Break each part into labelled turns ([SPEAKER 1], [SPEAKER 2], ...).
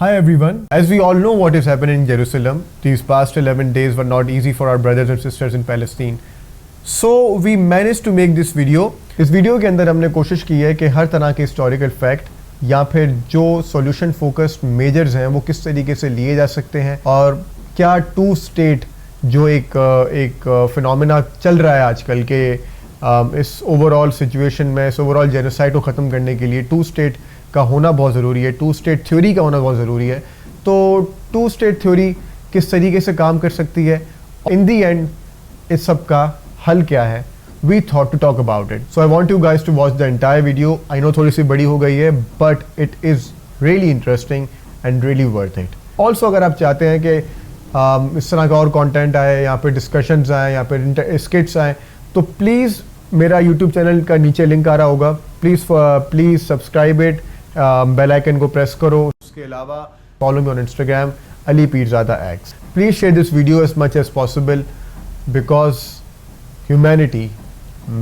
[SPEAKER 1] Hi everyone. As we all know what is happening in Jerusalem, these past 11 days were not easy for our brothers and sisters in Palestine. So we managed to make this video. इस video के अंदर हमने कोशिश की है कि हर तरह के हिस्टोरिकल फैक्ट या फिर जो सॉल्यूशन फोकस्ड मेजर्स हैं वो किस तरीके से लिए जा सकते हैं और क्या टू स्टेट जो एक फिनोमेना चल रहा है आजकल के इस ओवरऑल सिचुएशन में, इस ओवरऑल जेनोसाइड को ख़त्म करने के लिए टू स्टेट का होना बहुत ज़रूरी है, टू स्टेट थ्योरी का होना बहुत ज़रूरी है। तो टू स्टेट थ्योरी किस तरीके से काम कर सकती है, इन दी एंड इस सब का हल क्या है, we thought to talk about it. So I want you guys to watch the entire video. I know थोड़ी सी बड़ी हो गई है but it is really interesting and really worth it. Also अगर आप चाहते हैं कि इस तरह का और कॉन्टेंट आए, यहाँ पे डिस्कशंस आए, यहाँ पे स्किट्स आए, तो प्लीज़ मेरा यूट्यूब चैनल का नीचे लिंक आ रहा होगा, please subscribe it, bell icon को प्रेस करो। उसके अलावा follow me on Instagram Ali Pirzada X. Please share this video as much as possible because humanity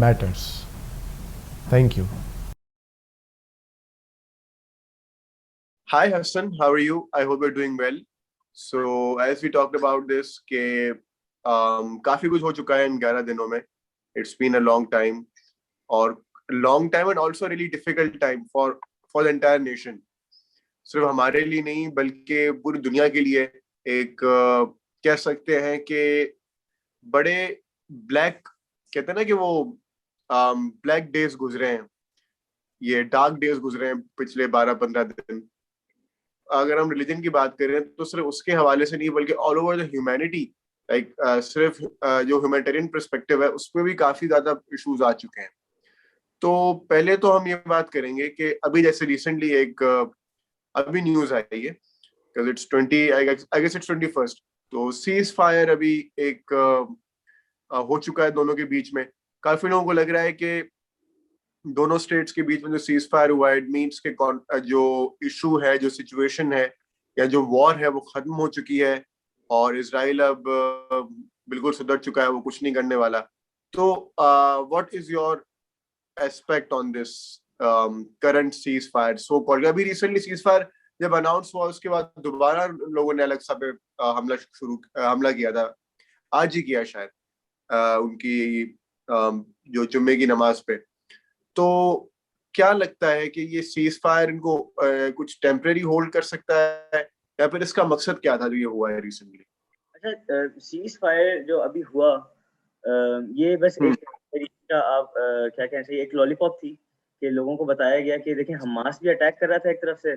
[SPEAKER 1] matters. Thank you. Hi Hassan, how are you? I hope you're doing well. So as we talked about this कि काफी कुछ हो चुका है इन 11 दिनों में. It's been a long time and also really difficult time for the entire nation. सिर्फ हमारे लिए नहीं बल्कि पूरी दुनिया के लिए एक कह सकते हैं कि बड़े ब्लैक, कहते हैं ना कि वो ब्लैक डेज गुजरे हैं, ये डार्क डेज गुजरे हैं पिछले 12-15 दिन। अगर हम रिलीजन की बात करें तो सिर्फ उसके हवाले से नहीं बल्कि all over the humanity, like सिर्फ जो ह्यूमैनिटेरियन पर्सपेक्टिव है उस पर भी काफी ज्यादा इश्यूज आ चुके हैं। तो पहले तो हम ये बात करेंगे कि अभी जैसे रिसेंटली अभी न्यूज आई है because it's 20, I guess it's 21st, तो सीज फायर अभी हो चुका है दोनों के बीच में। काफी लोगों को लग रहा है कि दोनों स्टेट्स के बीच में जो सीज फायर हुआ है, इट मीन्स के जो इशू है, जो सिचुएशन है या जो वॉर है वो खत्म हो चुकी है और इजराइल अब बिल्कुल सुधर चुका है, वो कुछ नहीं करने वाला। तो what is your aspect on this current cease fire so called? अभी रिसेंटली सीज फायर जब अनाउंस हुआ उसके बाद दोबारा लोगों ने अलेक्सा पे हमला किया था, आज ही किया शायद, उनकी जो जुम्मे की नमाज पे। तो क्या लगता है कि ये सीज फायर इनको कुछ टेम्परेरी होल्ड कर सकता है या फिर इसका मकसद क्या था जो ये हुआ है रिसेंटली?
[SPEAKER 2] अच्छा, सीज फायर जो अभी हुआ, ये बस एक तरीका, आप क्या कहना चाहिए, एक लॉलीपॉप थी कि लोगों को बताया गया कि देखिए हमास भी अटैक कर रहा था एक तरफ से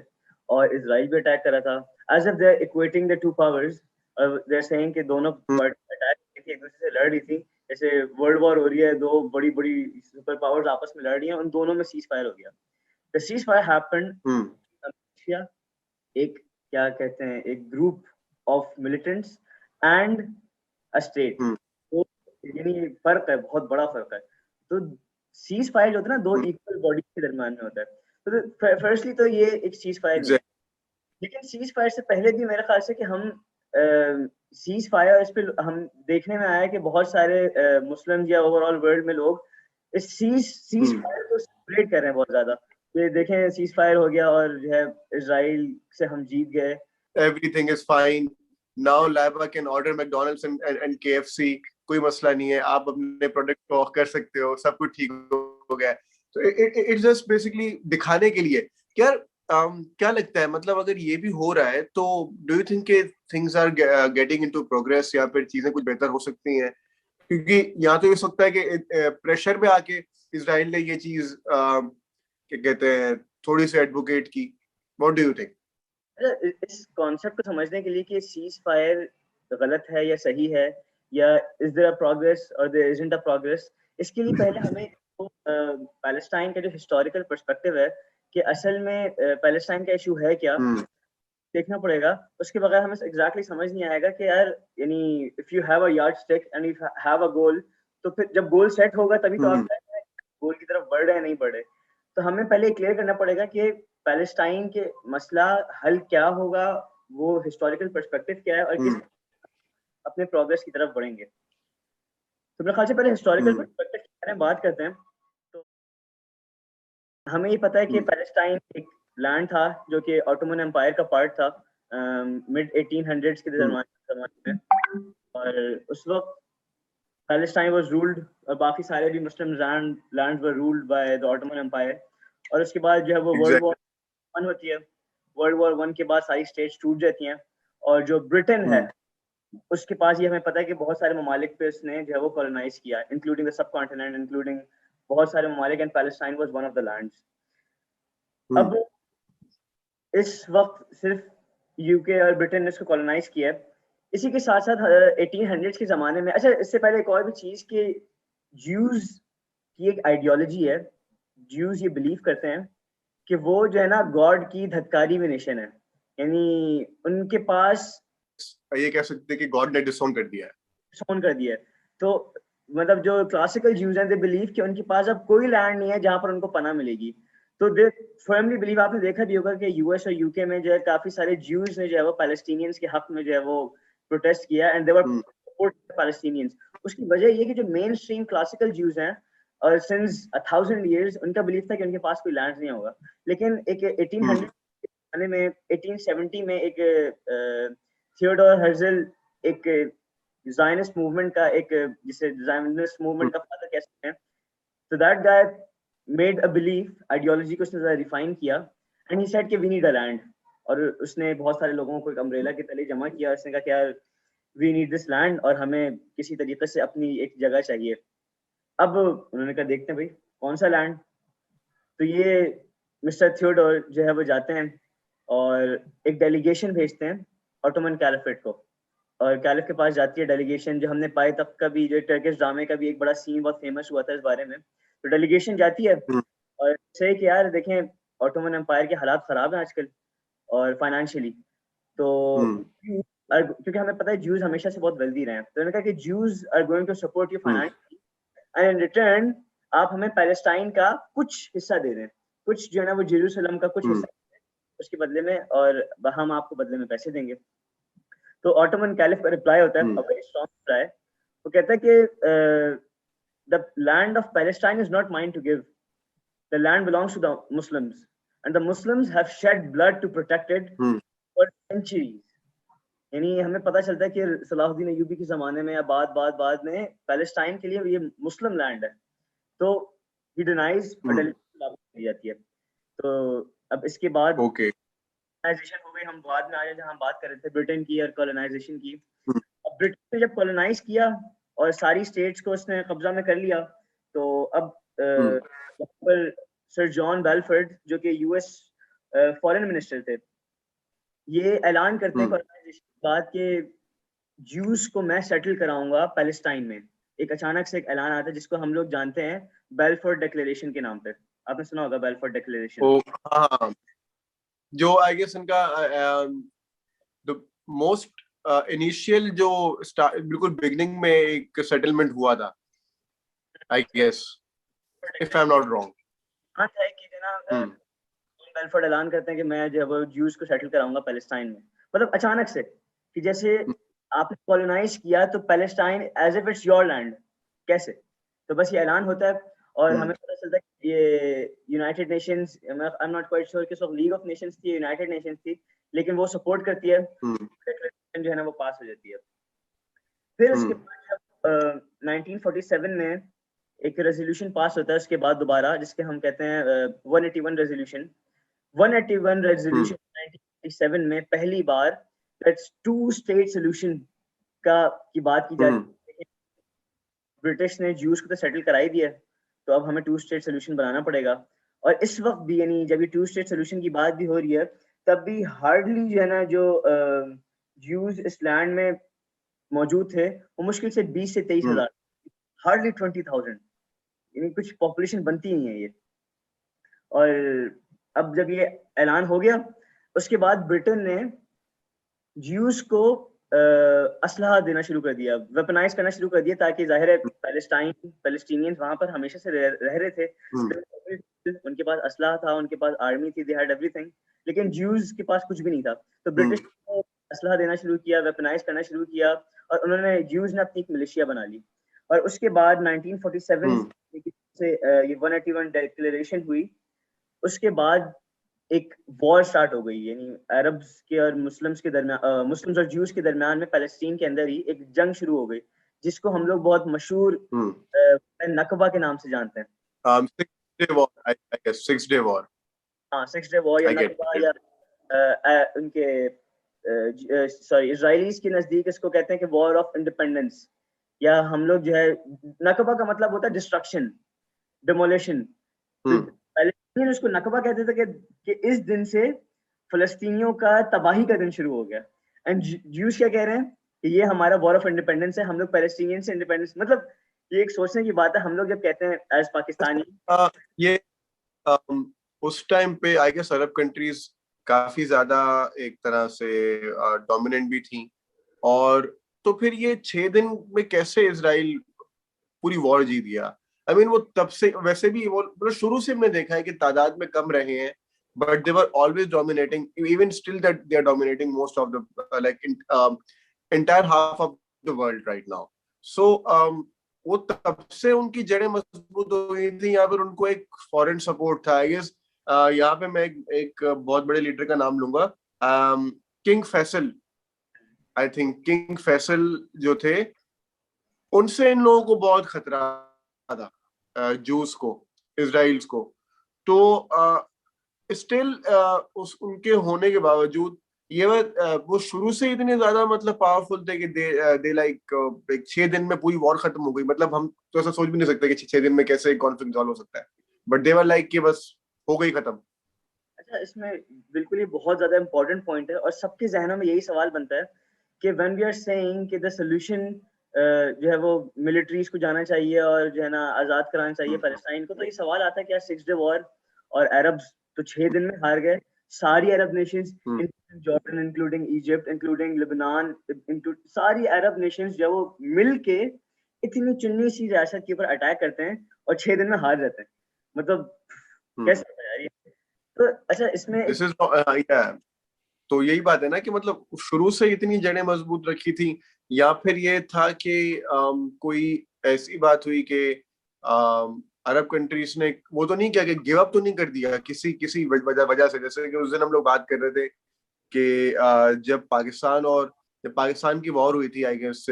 [SPEAKER 2] और इजराइल भी अटैक कर रहा था, as if they are equating the two powers. They are saying कि दोनों अटैक एक दूसरे से लड़ रही थी, जैसे वर्ल्ड वॉर हो रही है, दो बड़ी बड़ी सुपर पावर्स आपस में लड़ रही हैं, उन दोनों में सीज फायर हो गया। द सीज फायर हैपेंड, एक क्या कहते हैं, एक group of militants and a state. तो यानी फर्क है, बहुत बड़ा फर्क है। तो सीज फायर जो होता है ना, दो इक्वल बॉडी के दरमियान में होता है। तो फर्स्टली तो ये एक सीज फायर नहीं है, लेकिन सीज फायर से पहले भी मेरे ख्याल से कि हम सीज फायर, इस पे हम देखने में आया कि बहुत सारे मुस्लिम या ओवरऑल वर्ल्ड में लोग इस सीज फायर को सेलिब्रेट कर रहे हैं बहुत ज्यादा। ये देखें, सीज फायर हो गया और जो है इजराइल से हम जीत गए,
[SPEAKER 1] everything is fine now, Laiba can order McDonald's and KFC, कोई मसला नहीं है, आप अपने प्रोडक्ट को कर सकते हो, सब कुछ ठीक हो गया। तो इट्स जस्ट बेसिकली दिखाने के लिए। क्या लगता है, मतलब अगर ये भी हो रहा है तो do you think things are getting into progress या फिर चीजें कुछ बेहतर हो सकती हैं? क्योंकि यहाँ तो ये सकता है कि प्रेशर में आके इजराइल ने ये चीज क्या कहते हैं थोड़ी सी एडवोकेट की। What do you think?
[SPEAKER 2] इस कॉन्सेप्ट को समझने के लिए कि सीज फायर गलत है या सही है, या इज देयर अ प्रोग्रेस और देयर इजंट अ प्रोग्रेस, इसके लिए पहले हमें पैलेस्टाइन का जो हिस्टोरिकल पर्सपेक्टिव है कि असल में पैलेस्टाइन का इशू है क्या, देखना पड़ेगा। उसके बगैर हमें एग्जैक्टली समझ नहीं आएगा कि यार, यानी if you have a yardstick and you have a goal, तो फिर जब गोल सेट होगा तभी तो आप गोल की तरफ बढ़ रहे हैं, नहीं बढ़ रहे। तो हमें पहले क्लियर करना पड़ेगा कि पैलेस्टाइन के मसला हल क्या होगा, वो हिस्टोरिकल पर्सपेक्टिव क्या है और किस अपने प्रोग्रेस की तरफ बढ़ेंगे। तो मेरे ख्याल से पहले हिस्टोरिकल पर्सपेक्टिव के बारे में बात करते हैं। तो हमें ये पता है कि पैलेस्टाइन एक लैंड था जो कि ऑटोमन एम्पायर का पार्ट था, मिड 1800s के जमाने में, और उस वक्त पैलेस्टाइन वाज रूल्ड और बाकी सारे भी Muslim lands were ruled by the Ottoman empire. और उसके बाद जो है वो वर्ल्ड वॉर वन होती है। वर्ल्ड वॉर वन के बाद सारी स्टेट्स टूट जाती हैं, और जो ब्रिटेन है उसके पास ये हमें पता है कि बहुत सारे ममालिक पे उसने जो है वो कॉलोनाइज किया, including the sub continent, including बहुत सारे ममालिक, and Palestine was one of the lands. अब इस वक्त सिर्फ यूके और ब्रिटेन ने इसको कॉलोनाइज किया है। इसी के साथ साथ 1800s के ज़माने में, अच्छा इससे पहले एक और भी चीज़ कि ज्यूज की एक आइडियोलॉजी है। ज्यूज ये बिलीव करते हैं कि वो जो है ना गॉड की धत्कारी हुई नेशन है, यानी उनके पास
[SPEAKER 3] ये कह सकते हैं कि गॉड ने डिसोन कर दिया है,
[SPEAKER 2] डिसोन कर दिया है। तो मतलब जो क्लासिकल ज्यूज हैं दे बिलीव कि उनके पास अब कोई लैंड नहीं है जहां पर उनको पनाह मिलेगी। तो दे फर्मली बिलीव, आपने देखा भी होगा कि यूएस और यूके में जो है काफी सारे ज्यूज ने जो है वो पैलेस्टीनियंस के हक में जो है वो प्रोटेस्ट किया, and they were support Palestinians. उसकी वजह ये कि जो मेन स्ट्रीम क्लासिकल ज्यूज हैं और सिंस 1000 years उनका बिलीव था कि उनके पास कोई लैंड नहीं होगा। लेकिन एक 1800 में 1870 में एक थियोडोर हर्जल, एक ज़ायनिस्ट मूवमेंट का एक, जिसे ज़ायनिस्ट मूवमेंट का फादर कह सकते हैं, तो that guy made a belief, ideology को उसने ज़रा रिफाइन किया, एंड ही सेड कि वी नीड अ लैंड। और उसने बहुत सारे लोगों को एक अम्ब्रेला के तले जमा किया, उसने कहा कि यार वी नीड दिस लैंड और हमें किसी तरीके से अपनी एक जगह चाहिए। अब उन्होंने कहा देखते हैं भाई कौन सा लैंड। तो ये मिस्टर थियोडोर जो है वो जाते हैं और एक डेलीगेशन भेजते हैं ऑटोमन कैलिफेट को, और कैलिफ के पास जाती है डेलीगेशन। जो हमने पाए तब का भी जो टर्किश ड्रामे का भी एक बड़ा सीन बहुत फेमस हुआ था इस बारे में। तो डेलीगेशन जाती है और से कि यार देखें ऑटोमन एम्पायर के हालात खराब हैं आजकल और फाइनेंशियली, तो क्योंकि हमें पता है ज्यूज हमेशा से बहुत वेल्दी रहे हैं, तो उन्होंने कहा कि Jews are going to support you financially, and in return आप हमें पैलेस्टाइन का कुछ हिस्सा दे दें, कुछ जो है ना वो जेरूसलम का कुछ हिस्सा उसके बदले में, और हम आपको बदले में पैसे देंगे। तो ऑटोमन कैलिफ का रिप्लाई होता है, वेरी स्ट्रांग रिप्लाई। वो कहता है कि the land of Palestine is not mine to give, the land belongs to the Muslims and the Muslims have shed blood to protect it for centuries. यानी हमें पता चलता है कि सलाहुद्दीन अय्यूबी के जमाने में या बाद में पैलेस्टाइन के लिए ये मुस्लिम लैंड है, तो ही डिनाइज दी जाती है। तो अब इसके बाद कॉलोनाइजेशन हो गई। हम बाद में आ जाए, जहाँ हम बात कर रहे थे ब्रिटेन की और कॉलोनाइजेशन की। अब ब्रिटेन ने जब कॉलोनाइज किया और सारी स्टेट्स को उसने कब्जा में कर लिया, तो अब पर सर जॉन बेलफोर्ड जो कि यूएस फॉरेन मिनिस्टर थे, ये ऐलान करते हैं कॉलोनाइजेशन के बाद कि ज्यूज को मैं सेटल कराऊंगा पैलेस्टाइन में। एक अचानक से एक ऐलान आता है जिसको हम लोग जानते हैं बेलफोर्ड डिक्लेरेशन के नाम पे। आपने सुना होगा बेलफोर्ड डिक्लेरेशन।
[SPEAKER 3] जो आई गेस इनका द मोस्ट इनिशियल जो बिल्कुल बिगिनिंग में एक सेटलमेंट हुआ था, I guess if I am not wrong.
[SPEAKER 2] हाँ है कि ना बेलफोर्ड ऐलान करते हैं कि मैं जो है वो ज्यूज को सेटल कराऊंगा पैलेस्टाइन में। मतलब अचानक से कि जैसे आपने कॉलोनाइज किया तो Palestine as if it's your land, कैसे? तो बस ये ऐलान होता है और हमें पता चलता है कि ये United Nations, I am not quite sure कि सब लीग ऑफ नेशंस थी, यूनाइटेड नेशंस थी, लेकिन वो सपोर्ट करती है, डिक्लेरेशन जो है ना वो पास हो जाती है। फिर उसके बाद 1947 में एक रेजोल्यूशन पास होता है उसके बाद दोबारा, जिसके हम कहते हैं 181 रेजोल्यूशन। 181 रेजोल्यूशन 1947 में पहली बार दैट्स टू स्टेट सोल्यूशन की बात की जाती है। ब्रिटिश ने ज्यूज को तो सेटल करा ही दिया, तो अब हमें टू स्टेट सोल्यूशन बनाना पड़ेगा। और इस वक्त भी यानी जब ये टू स्टेट सोल्यूशन की बात भी हो रही है, तब भी हार्डली जो है ना जो ज्यूज इस लैंड में मौजूद थे वो मुश्किल से 20 से 23 हजार, हार्डली 20,000, यानी कुछ पॉपुलेशन बनती नहीं है ये। और अब जब ये ऐलान हो गया उसके बाद ब्रिटेन ने ज्यूज को असलहा देना शुरू कर दिया, वेपनाइज करना शुरू कर दिया, ताकि जाहिर है पैलेस्टीनियंस वहां पर हमेशा से रह रहे थे, उनके पास असलहा था, उनके पास आर्मी थी, दे हैड एवरीथिंग, लेकिन ज्यूज के पास कुछ भी नहीं था। तो ब्रिटिश ने असलहा देना शुरू किया, वेपनाइज करना शुरू किया, और उन्होंने ज्यूज ने अपनी एक मिलिशिया बना ली। और उसके बाद 1947 से ये 181 डिक्लेरेशन हुई। उसके बाद एक वॉर स्टार्ट हो गई, यानी अरब्स के और मुस्लिम्स के दरमियान, मुस्लिम्स और ज्यूज के दरमियान में पैलेस्टीन के अंदर ही एक जंग शुरू हो गई, जिसको हम लोग बहुत मशहूर नकबा के नाम से जानते हैं।
[SPEAKER 3] 6 day war, I guess 6 day war.
[SPEAKER 2] हाँ, 6 डे वॉर या
[SPEAKER 3] I get
[SPEAKER 2] नकबा,
[SPEAKER 3] it.
[SPEAKER 2] या उनके सॉरी इजराइलीज के नजदीक इसको कहते हैं कि वॉर ऑफ इंडिपेंडेंस, या हम लोग जो है, नकबा का मतलब होता है डिस्ट्रक्शन, डिमोलिशन। तो
[SPEAKER 3] हम्म,
[SPEAKER 2] पैलेस्टीनियन उसको नकबा कहते थे कि इस दिन से फलस्तीनियों का तबाही का दिन शुरू हो गया। एंड ज्यूज क्या कह रहे हैं कि ये हमारा वॉर ऑफ इंडिपेंडेंस है, हम लोग पैलेस्टीनियन से इंडिपेंडेंस, मतलब ये एक सोचने की बात है। हम लोग जब कहते हैं एज पाकिस्तानी,
[SPEAKER 3] ये उस टाइम पे आई गेस अरब कंट्रीज काफी ज्यादा एक तरह से डोमिनेंट भी थी, और तो फिर ये 6 दिन में कैसे इजराइल पूरी वॉर जीत गया? आई मीन वो तब से वैसे भी वो मतलब शुरू से हमने देखा है कि तादाद में कम रहे हैं, but they were always dominating, even still that they are dominating most of the like entire half of the world right now. So वो तब से उनकी जड़ें मजबूत हो गई थी, या फिर उनको एक फॉरेन सपोर्ट था? आई गेस यहाँ पे मैं एक बहुत बड़े लीडर का नाम लूंगा, King Faisal. I think King Faisal जो थे, उनसे इन लोगों को बहुत खतरा था, जूस को, इजराइल्स को। तो स्टिल उस उनके होने के बावजूद ये वो शुरू से इतने ज्यादा मतलब पावरफुल थे कि दे लाइक 6 दिन में पूरी वॉर खत्म हो गई। मतलब हम तो ऐसा सोच भी नहीं सकते कि 6 दिन में कैसे कॉन्फ्लिक्ट सॉल्व हो सकता है, बट दे वर लाइक कि बस हो गई खत्म।
[SPEAKER 2] अच्छा, इसमें बिल्कुल ये बहुत ज्यादा इंपॉर्टेंट पॉइंट है, और सबके जहनों में यही सवाल बनता है कि व्हेन वी आर सेइंग कि द सोल्यूशन जो है वो मिलिट्रीज को जाना चाहिए और जो है ना आजाद कराना चाहिए पैलेस्टाइन को, तो ये सवाल आता है कि यार 6 डे वॉर और अरब्स तो 6 दिन में हार गए। सारी Arab nations, including Jordan, including Egypt, including Lebanon, include सारी अरब नेशंस जो है वो मिल के इतनी चुन्नी सी रियासत के ऊपर अटैक करते हैं और 6 दिन में हार जाते हैं। मतलब कैसे होता है यार ये? तो अच्छा, इसमें
[SPEAKER 3] दिस इज तो यही बात है ना कि मतलब शुरू से इतनी जड़ें मजबूत रखी थी, या फिर ये था कि कोई ऐसी बात हुई कि अरब कंट्रीज ने वो तो नहीं किया कि गिव अप तो नहीं कर दिया किसी किसी वजह से? जैसे कि उस दिन हम लोग बात कर रहे थे कि जब पाकिस्तान की वॉर हुई थी, आई गेस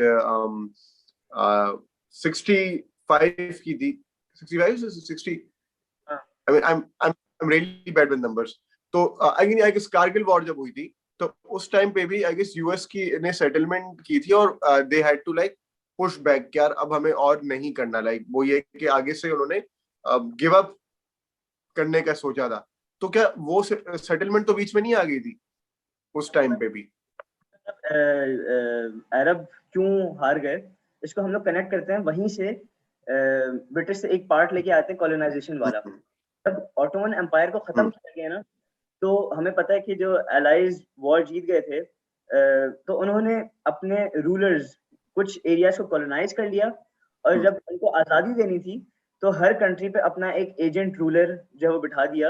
[SPEAKER 3] 65 की थी, 65 60, I mean I am really bad with numbers. तो आई गेस कारगिल वॉर जब हुई थी, तो उस टाइम पे भी आई गेस यूएस की ने सेटलमेंट की थी, और they had to like push back, यार अब हमें और नहीं करना, लाइक वो ये कि आगे से उन्होंने गिव अप करने का सोचा था। तो क्या वो सेटलमेंट तो बीच में नहीं आ गई थी उस टाइम पे भी?
[SPEAKER 2] अरब क्यों हार गए, इसको हम लोग कनेक्ट करते हैं वहीं से, ब्रिटिश से एक पार्ट लेके आते हैं कॉलोनाइजेशन वाला। जब ऑटोमन एम्पायर को खत्म किया गया ना, तो हमें पता है कि जो एलाइज वॉर जीत गए थे, तो उन्होंने अपने रूलर्स कुछ एरियाज को कॉलोनाइज कर लिया, और जब उनको आज़ादी देनी थी तो हर कंट्री पे अपना एक एजेंट रूलर जो है वो बिठा दिया,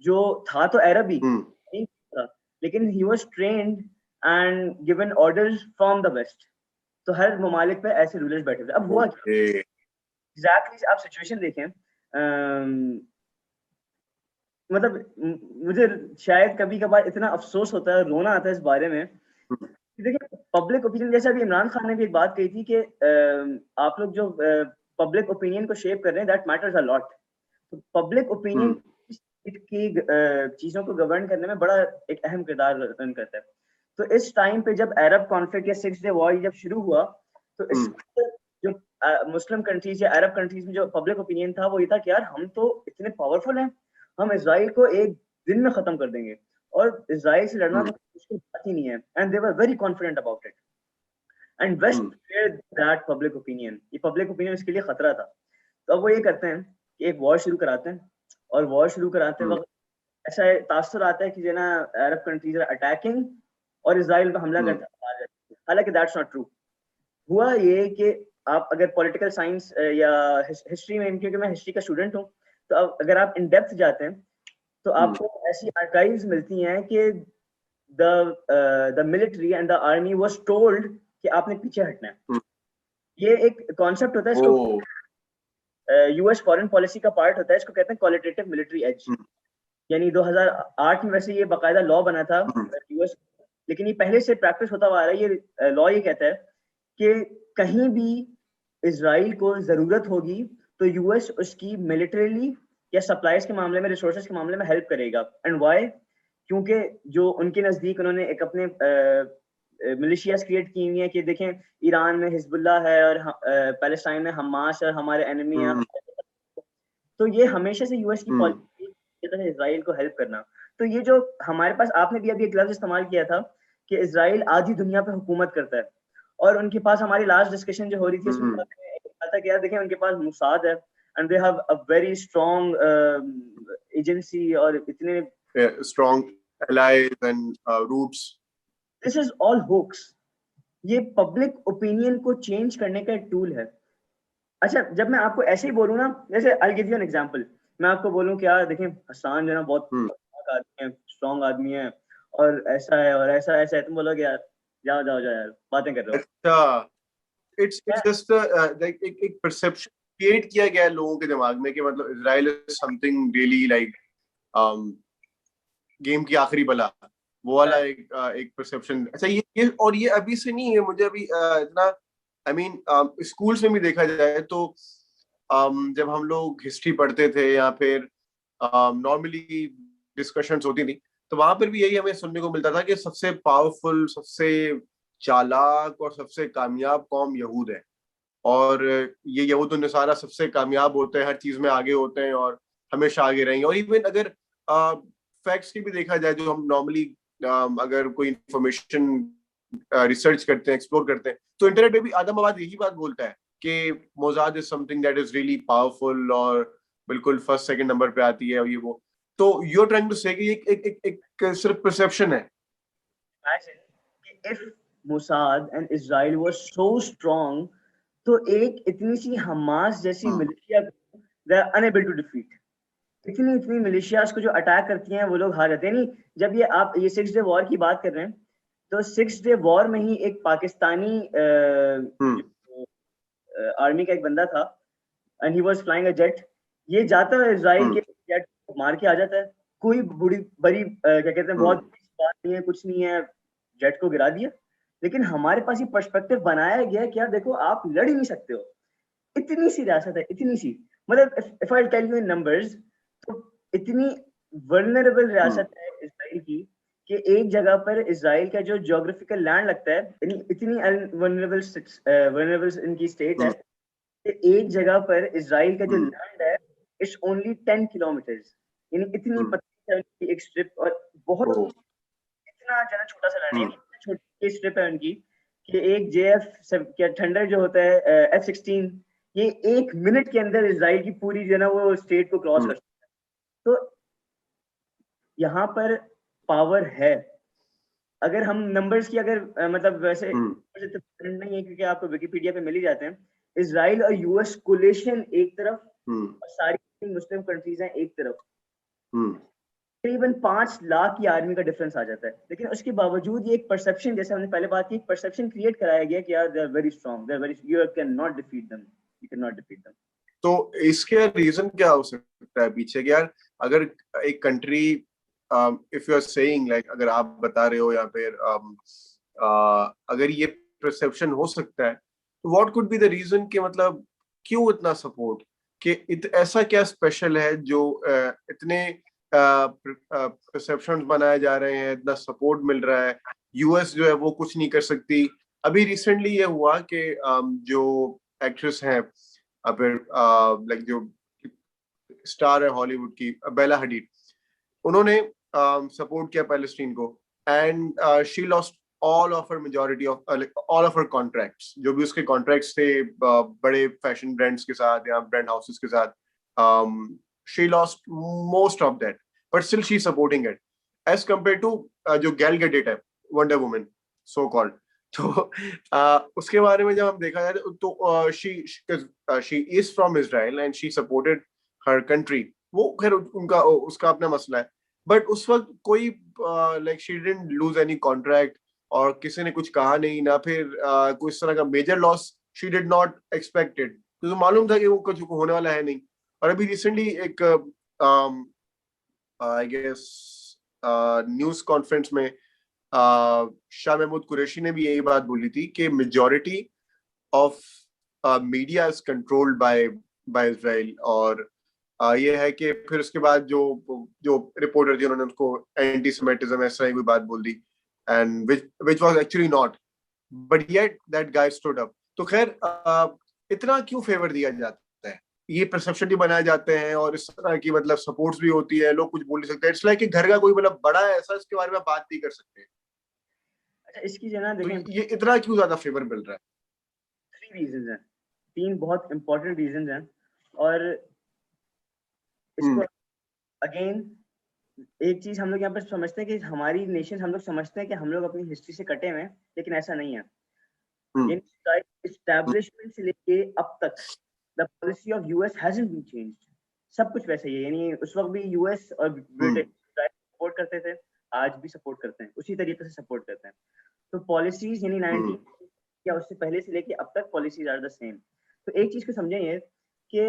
[SPEAKER 2] जो था तो अरब ही नहीं था, लेकिन he was trained and given orders from the West. तो हर ममालिक पे ऐसे रूलर्स बैठे थे। अब हुआ क्या एग्जैक्टली, आप सिचुएशन देखें, मतलब मुझे शायद कभी कभार इतना अफसोस होता है, रोना आता है इस बारे में। देखिए, पब्लिक ओपिनियन, जैसे अभी इमरान खान ने भी एक बात कही थी कि आप लोग जो पब्लिक ओपिनियन को शेप कर रहे हैं, दैट मैटर्स अ लॉट। तो पब्लिक ओपिनियन की चीजों को गवर्न करने में बड़ा एक अहम किरदार अदा करता है। तो इस टाइम पे जब अरब कॉन्फ्लिक्ट या 6 डे वॉर जब शुरू हुआ, तो इस जो मुस्लिम कंट्रीज या अरब कंट्रीज में जो पब्लिक ओपिनियन था वो ये था कि यार हम तो इतने पावरफुल हैं, हम इजराइल को एक दिन में खत्म कर देंगे, और इजराइल से लड़ना तो मुश्किल बात ही नहीं है। And they were very confident about it, and West that public opinion, ये पब्लिक ओपिनियन इसके लिए खतरा था। तो अब वो ये करते हैं कि एक वॉर शुरू कराते हैं, और वॉर शुरू कराते वक्त ऐसा तासुर आता है कि जो ना अरब कंट्रीज आर अटैकिंग और इजराइल पे हमला करते हैं। हालांकि दैट्स नॉट ट्रू। हुआ ये कि आप अगर पॉलिटिकल साइंस या हिस्ट्री में, क्योंकि मैं हिस्ट्री का स्टूडेंट हूँ, तो अब अगर आप इन डेप्थ जाते हैं तो आपको ऐसी आर्काइव्स मिलती हैं कि the military and the army was told कि आपने पीछे हटना है। ये एक कॉन्सेप्ट होता है, इसको यूएस फॉरेन पॉलिसी का पार्ट होता है, इसको कहते हैं क्वालिटेटिव मिलिट्री एज। यानी 2008 में वैसे ये बाकायदा लॉ बना था यूएस, लेकिन ये पहले से प्रैक्टिस होता हुआ आ रहा है। ये लॉ ये कहता है कि कहीं भी इसराइल को जरूरत होगी तो यूएस उसकी मिलिट्रीली या सप्लाईज के मामले में, रिसोर्सेज के मामले में हेल्प करेगा। And why? क्योंकि जो उनके नजदीक उन्होंने एक अपने मिलिशियाज क्रिएट की हुई है कि देखें ईरान में हिजबुल्लाह है और पैलेस्टाइन में हमास और हमारे एनिमी हैं। तो ये हमेशा से यूएस की पॉलिसी है इसराइल को हेल्प करना। तो ये जो हमारे पास, आपने भी अभी एक लफ्ज इस्तेमाल किया था कि इसराइल आधी दुनिया पे हुकूमत करता है, और उनके पास हमारी लास्ट डिस्कशन जो हो रही थी उसमें कहा था कि यार देखें उनके पास मुसाद है and they have a very strong agency और इतने
[SPEAKER 3] strong allies and roots.
[SPEAKER 2] This is all hoax. ये पब्लिक ओपिनियन को चेंज करने का एक टूल है। अच्छा, जब मैं आपको ऐसे ही बोलूँ ना, जैसे I give you an example, मैं आपको बोलूँ कि यार देखें हसन जो है ना बहुत आदमी है, स्ट्रॉन्ग आदमी है और ऐसा है और ऐसा ऐसा है, तुम बोलोगे यार जाओ जाओ जाओ यार बातें कर रहे हो।
[SPEAKER 3] अच्छा, it's just like एक perception क्रिएट किया गया है लोगों के दिमाग में कि मतलब Israel is something really like game की आखिरी बला, वो वाला एक परसेप्शन। अच्छा, ये और ये अभी से नहीं है, मुझे अभी इतना आई मीन स्कूल्स में भी देखा जाए तो जब हम लोग हिस्ट्री पढ़ते थे या फिर नॉर्मली डिस्कशंस होती थी तो वहां पर भी यही हमें सुनने को मिलता था कि सबसे पावरफुल, सबसे चालाक और सबसे कामयाब कौम यहूद है, और ये यहूद और नसारा सबसे कामयाब होते हैं, हर चीज में आगे होते हैं और हमेशा आगे रहेंगे। और इवन अगर फैक्ट्स की भी देखा जाए, जो हम नॉर्मली अगर कोई इंफॉर्मेशन रिसर्च करते हैं, एक्सप्लोर करते हैं, तो इंटरनेट पे भी आदम आबाद यही बात बोलता है कि Mossad is something that is really powerful और बिल्कुल फर्स्ट सेकंड नंबर पे आती है और ये वो। तो यू आर ट्राइंग टू से कि एक सिर्फ परसेप्शन है।
[SPEAKER 2] If Mossad and Israel was so strong, तो एक इतनी सी हमास जैसी militia they are unable to defeat. इतनी मिलिशियाज को जो अटैक करती हैं वो लोग हार जाते हैं। नहीं, जब ये आप ये 6 डे वॉर की बात कर रहे हैं, तो 6 डे वॉर में ही एक पाकिस्तानी आर्मी का एक बंदा था and he was flying a jet. ये जाता है इजराइल के जेट को मार के आ जाता है। कोई बड़ी बड़ी क्या कहते हैं, बहुत बात नहीं है, कुछ नहीं है, जेट को गिरा दिया। लेकिन हमारे पास ये पर्सपेक्टिव बनाया गया है कि यार देखो आप लड़ ही नहीं सकते हो, इतनी सी रियासत है, इतनी सी, मतलब if I tell you in numbers, तो इतनी वल्नरेबल रियासत है इजराइल की कि एक जगह पर इजराइल का जो ज्योग्राफिकल लैंड लगता है, इतनी वल्नरेबल इनकी स्टेट है कि एक जगह पर इजराइल का जो लैंड है इट्स ओनली 10 किलोमीटर्स, यानी इतनी पतली है उनकी एक स्ट्रिप, और बहुत इतना ज्यादा छोटा सा लैंड है, छोटी स्ट्रिप है उनकी कि एक JF थंडर जो होता है F-16, ये 1 मिनट के अंदर इजराइल की पूरी जो है ना वो स्टेट को क्रॉस कर सकता है। तो यहाँ पर पावर है। अगर हम नंबर्स की अगर मतलब वैसे नहीं है क्योंकि आपको विकिपीडिया पे मिल ही जाते हैं। इजराइल और यूएस कोलेशन एक तरफ और सारी मुस्लिम कंट्रीज हैं एक तरफ, तकरीबन 5 लाख की आर्मी का डिफरेंस आ जाता है। लेकिन उसके बावजूद ये एक परसेप्शन, जैसे हमने पहले बात की, एक परसेप्शन क्रिएट कराया गया कि यार they are very strong, they are very, you can not defeat them, you can not defeat them.
[SPEAKER 3] तो इसके रीजन क्या हो सकता है पीछे कि यार अगर एक country if you are saying like, अगर आप बता रहे हो या फिर अगर ये परसेप्शन हो सकता है, तो what could be the reason कि मतलब क्यों इतना सपोर्ट, कि ऐसा क्या स्पेशल है जो इतने परसेप्शंस बनाए जा रहे हैं, इतना सपोर्ट मिल रहा है, यूएस जो है वो कुछ नहीं कर सकती। अभी रिसेंटली ये हुआ कि जो एक्ट्रेस हैं फिर लाइक जो स्टार है हॉलीवुड की, बेला हडीड, उन्होंने सपोर्ट किया पैलेस्टीन को and she lost all of her majority of all of her contracts, जो भी उसके कॉन्ट्रैक्ट्स थे बड़े फैशन ब्रांड्स के साथ या ब्रांड हाउसेस के साथ, she lost most of that, but still she supporting it as compare to जो गैल गैडिट है, वंडर वुमन सो कॉल्ड। तो उसके बारे में जब हम देखा जाए तो she is from Israel and she supported her country. वो खैर उनका उसका अपना मसला है, बट उस वक्त कोई like she didn't lose any contract और किसी ने कुछ कहा नहीं, ना फिर कोई इस तरह का major loss she did not expected, क्योंकि मालूम था कि वो कुछ होने वाला है नहीं। और अभी रिसेंटली एक आई गेस न्यूज कॉन्फ्रेंस में शाह महमूद कुरैशी ने भी यही बात बोली थी कि majority of media is controlled by by Israel. और ये है कि फिर उसके बाद जो जो रिपोर्टर थी उन्होंने उसको एंटी सेमेटिज्म ऐसा ही कोई बात बोल दी, and which was actually not, but yet that guy stood up। तो खैर इतना क्यों फेवर दिया जाता है, ये परसेप्शन भी बनाए जाते हैं और इस तरह की मतलब सपोर्ट्स भी होती है, लोग कुछ बोल नहीं सकते। इट्स लाइक कि घर का कोई मतलब बड़ा है ऐसा, इसके बारे में बात नहीं कर सकते।
[SPEAKER 2] अच्छा, इसकी जो है ना
[SPEAKER 3] तो
[SPEAKER 2] देखें,
[SPEAKER 3] ये इतना क्यों ज्यादा फेवर मिल रहा है?
[SPEAKER 2] 3 रीजंस हैं, 3 बहुत इंपॉर्टेंट रीजंस हैं। और इसको अगेन एक चीज हम लोग यहाँ पर समझते हैं कि हमारी नेशन, हम लोग समझते हैं कि हम लोग अपनी हिस्ट्री से कटे हुए हैं, लेकिन ऐसा नहीं है। एस्टैब्लिशमेंट से लेके अब तक the policy of US hasn't been changed. सब कुछ वैसे ही है। यानी उस वक्त भी यूएस और ब्रिटेन सपोर्ट करते थे, आज भी सपोर्ट करते हैं, उसी तरीके से सपोर्ट करते हैं। तो पॉलिसीज यानी 19 या उससे पहले से लेके अब तक पॉलिसीज आर द सेम। तो एक चीज को समझें ये कि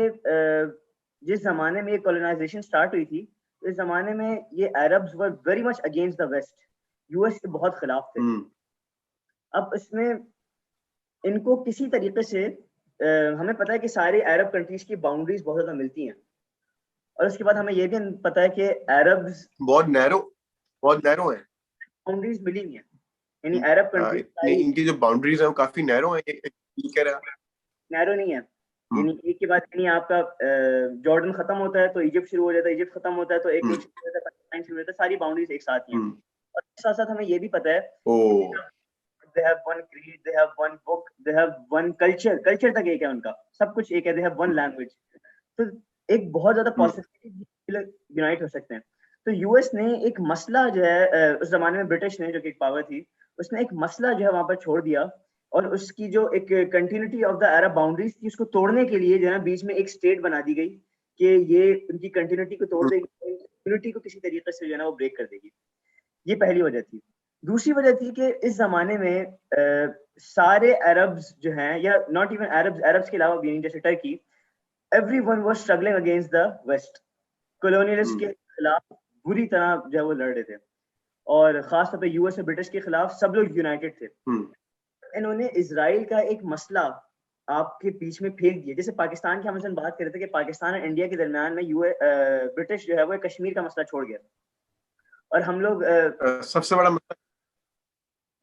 [SPEAKER 2] जिस जमाने में ये कॉलोनाइजेशन स्टार्ट हुई थी, इस जमाने में ये Arabs were very much against the West, US के बहुत खिलाफ थे। अब इसमें इनको किसी तरीके से हमें पता है कि सारे अरब कंट्रीज की बाउंड्रीज बहुत ज्यादा मिलती हैं, और उसके बाद हमें ये भी पता है कि अरब्स
[SPEAKER 3] बहुत नैरो है,
[SPEAKER 2] बाउंड्रीज मिली नहीं है। यानी अरब कंट्रीज
[SPEAKER 3] इनकी जो बाउंड्रीज है वो काफी नैरो है,
[SPEAKER 2] नैरो नहीं है। यानी एक के बाद यानी आपका जॉर्डन खत्म होता है तो इजिप्ट शुरू हो जाता है, इजिप्ट खत्म होता है तो एक नेशन शुरू होता है, पाकिस्तान शुरू होता है, सारी बाउंड्रीज एक साथ ही हैं। और साथ साथ हमें ये भी पता है they have one creed, they have one book, they have one culture तक एक है उनका, सब कुछ एक है, they have one language। तो एक बहुत ज्यादा पॉसिबिलिटी यूनाइट हो सकते हैं। तो यूएस ने एक मसला जो है, उस जमाने में ब्रिटिश ने, जो कि एक पावर थी, उसने एक मसला जो है वहां पर छोड़ दिया, और उसकी जो एक continuity of the Arab boundaries थी उसको तोड़ने के लिए जो है बीच में एक स्टेट बना दी गई कि ये उनकी कंटिन्यूटी को तोड़ देगी, यूनिटी को किसी तरीके से जो है ना वो ब्रेक कर देगी। ये पहली वजह थी। दूसरी वजह थी कि इस जमाने में सारे अरब्स जो हैं, या नॉट इवन अरब्स के अलावा भी, जैसे Turkey, everyone was struggling against the west. Colonialist के खिलाफ बुरी तरह जो है वो लड़ रहे थे, और खास तौर पे यूएस और ब्रिटिश के खिलाफ सब लोग यूनाइटेड थे। इन्होंने इजराइल का एक मसला आपके बीच में फेंक दिया। जैसे पाकिस्तान की हम बात कर रहे थे कि पाकिस्तान और इंडिया के दरमियान में ब्रिटिश जो है वो कश्मीर का मसला छोड़ गया, और हम लोग
[SPEAKER 3] सबसे बड़ा मसला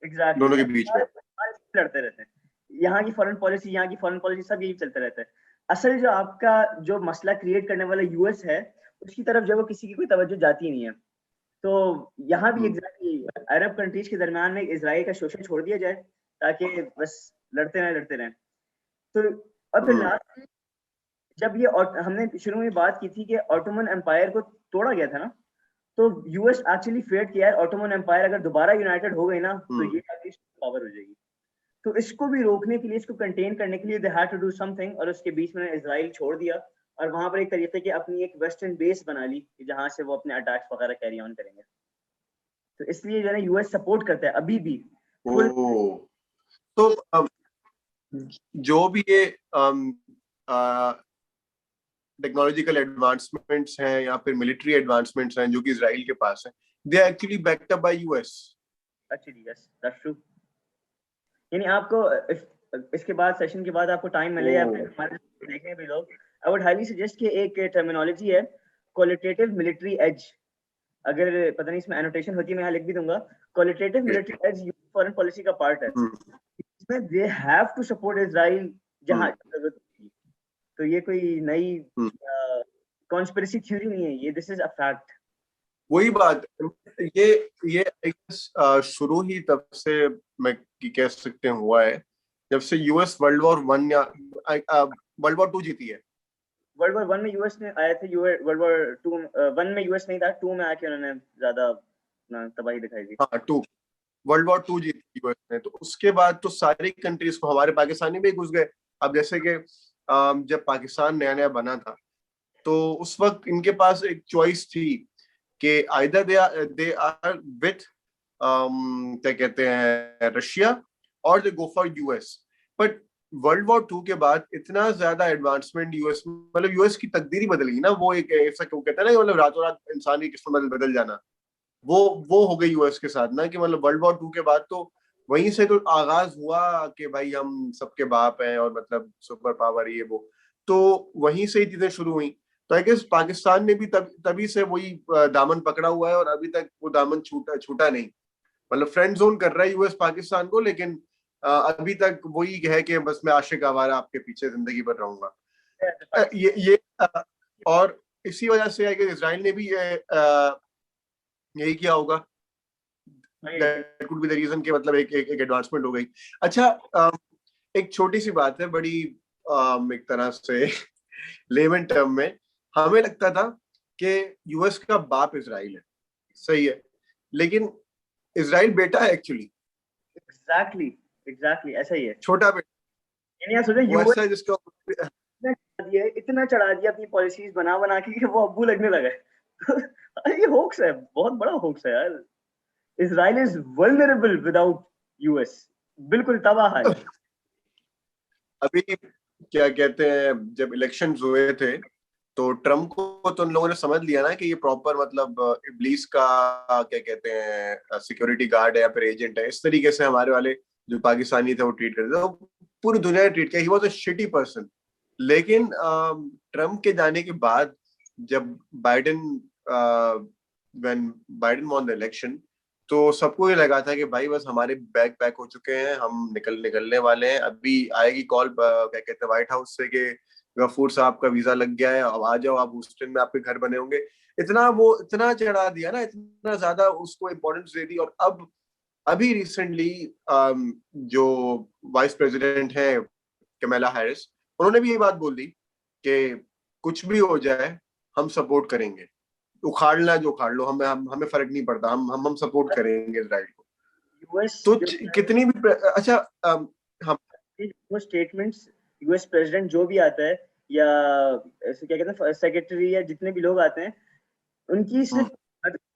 [SPEAKER 2] एग्जैक्टली
[SPEAKER 3] दोनों के बीच में
[SPEAKER 2] लड़ते रहते हैं। यहाँ की फॉरेन पॉलिसी सब यही चलते रहता है। असल जो आपका जो मसला क्रिएट करने वाला यूएस है, उसकी तरफ जो वो किसी की कोई तवज्जो जाती नहीं है। तो यहाँ भी एग्जैक्टली अरब कंट्रीज के दरमियान में इजराइल का शोषण छोड़ दिया जाए, ताकि बस लड़ते रहें। तो और फिर लास्ट जब ये हमने शुरू में बात की थी कि ऑटोमन एम्पायर को तोड़ा गया था ना, तो यूएस एक्चुअली फेयर्ड किया है ऑटोमन एम्पायर अगर दोबारा यूनाइटेड हो गई ना, तो ये पावर हो जाएगी। तो इसको भी रोकने के लिए, इसको कंटेन करने के लिए they had to do something, और उसके बीच में इजराइल छोड़ दिया, और वहां पर एक तरीके की अपनी एक वेस्टर्न बेस बना ली जहां से वो अपने अटैक्स वगैरह कैरी ऑन करेंगे। तो इसलिए जो है यूएस सपोर्ट करता है अभी भी।
[SPEAKER 3] तो जो भी ये टेक्नोलॉजिकल एडवांसमेंट्स हैं या फिर मिलिट्री एडवांसमेंट्स हैं जो कि इजराइल के पास है, they are actually backed up by US.
[SPEAKER 2] Actually yes, that's true. यानी आपको इसके बाद, सेशन के बाद आपको टाइम मिले या फिर हमारे देखने भी लोग, आई वुड हाईली सजेस्ट कि एक टर्मिनोलॉजी है क्वालिटेटिव मिलिट्री एज। अगर पता नहीं इसमें एनोटेशन होती है, मैं यहाँ लिख भी दूंगा। Qualitative military edge foreign policy का पार्ट है। इसमें they have to support Israel जहां जरूरत होगी। तो ये कोई नई कॉन्स्पिरेसी थ्योरी नहीं है, ये दिस इज अ फैक्ट।
[SPEAKER 3] वही बात, ये शुरू ही तब से मैं कह सकते हैं हुआ है जब से यूएस वर्ल्ड वॉर 1 या वर्ल्ड वॉर 2 जीती है।
[SPEAKER 2] वर्ल्ड वॉर 1 में यूएस ने आए थे, वर्ल्ड वॉर 2 1 में यूएस नहीं था, 2 में आके उन्होंने ज्यादा तबाही दिखाई थी।
[SPEAKER 3] हाँ, 2 वर्ल्ड वॉर 2 जीती यूएस ने, तो उसके बाद तो सारी कंट्रीज को, हमारे पाकिस्तानी भी घुस गए। अब जैसे कि जब पाकिस्तान नया बना था तो उस वक्त इनके पास एक चॉइस थी कि आइदर दे आर विथ क्या कहते हैं रशिया, और they go for US. But world war 2 के बाद इतना ज्यादा एडवांसमेंट यूएस, मतलब यूएस की तकदीर ही बदल गई ना। वो एक ऐसा क्यों कहते हैं ना कि मतलब रातों रात इंसान की किस्मत बदल जाना, वो हो गई यूएस के साथ ना, कि मतलब वर्ल्ड वॉर 2 के बाद तो वहीं से तो आगाज हुआ कि भाई हम सबके बाप हैं और मतलब सुपर पावर ये वो, तो वहीं से ही चीजें शुरू हुई। तो आई गेस पाकिस्तान ने भी तभी से वही दामन पकड़ा हुआ है और अभी तक वो दामन छूटा छूटा नहीं। मतलब फ्रेंड जोन कर रहा है यूएस पाकिस्तान को, लेकिन अभी तक वही है कि बस मैं आशिक आवारा आपके पीछे जिंदगी भर रहूंगा। और इसी वजह से है कि इसराइल ने भी यही किया होगा। That could be the reason कि मतलब एक एडवांसमेंट हो गई। अच्छा, एक छोटी सी बात है, बड़ी एक तरह से लेमन टर्म में हमें लगता था कि यूएस का बाप इसराइल है, सही है, लेकिन इसराइल बेटा है एक्चुअली।
[SPEAKER 2] एग्जैक्टली ऐसा ही है।
[SPEAKER 3] छोटा बेटा,
[SPEAKER 2] यानी आप सोचो
[SPEAKER 3] वो
[SPEAKER 2] यूएस
[SPEAKER 3] ऐसा है जिसका
[SPEAKER 2] इतना चढ़ा दिया अपनी पॉलिसीज बना बना के कि वो अब्बू लगने लगा है। ये होक्स है, बहुत बड़ा होक्स है यार। Israel is vulnerable without US, बिल्कुल तबाह है।
[SPEAKER 3] अभी क्या कहते हैं, जब इलेक्शंस हुए थे तो ट्रम्प को तो उन लोगों ने समझ लिया ना कि ये प्रॉपर मतलब इब्लीस का क्या कहते हैं सिक्योरिटी गार्ड है या फिर एजेंट है। इस तरीके से हमारे वाले जो पाकिस्तानी थे वो ट्रीट करते थे, वो पूरी दुनिया ने ट्रीट किया। He was a shitty person. लेकिन ट्रम्प के जाने के बाद जब Biden when Biden won the election, तो सबको ये लगा था कि भाई बस हमारे बैग पैक हो चुके हैं, हम निकलने वाले हैं। अभी आएगी कॉल क्या कहते हैं व्हाइट हाउस से कि गफूर साहब का वीजा लग गया है, अब आ जाओ, आप ह्यूस्टन में आपके घर बने होंगे। इतना चढ़ा दिया ना, इतना ज्यादा उसको इम्पोर्टेंस दे दी। और अब अभी रिसेंटली जो वाइस प्रेसिडेंट है कमला हैरिस, उन्होंने भी ये बात बोल दी कि कुछ भी हो जाए हम सपोर्ट करेंगे, उखाड़ना जो उखाड़ लो, हमें फर्क नहीं पड़ता, हम सपोर्ट करेंगे इसराइल को।
[SPEAKER 2] यूएस
[SPEAKER 3] तो कितनी भी अच्छा हम
[SPEAKER 2] वो स्टेटमेंट्स, यूएस प्रेसिडेंट जो भी आता है या ऐसे क्या कहते हैं सेक्रेटरी या जितने भी लोग आते हैं, उनकी सिर्फ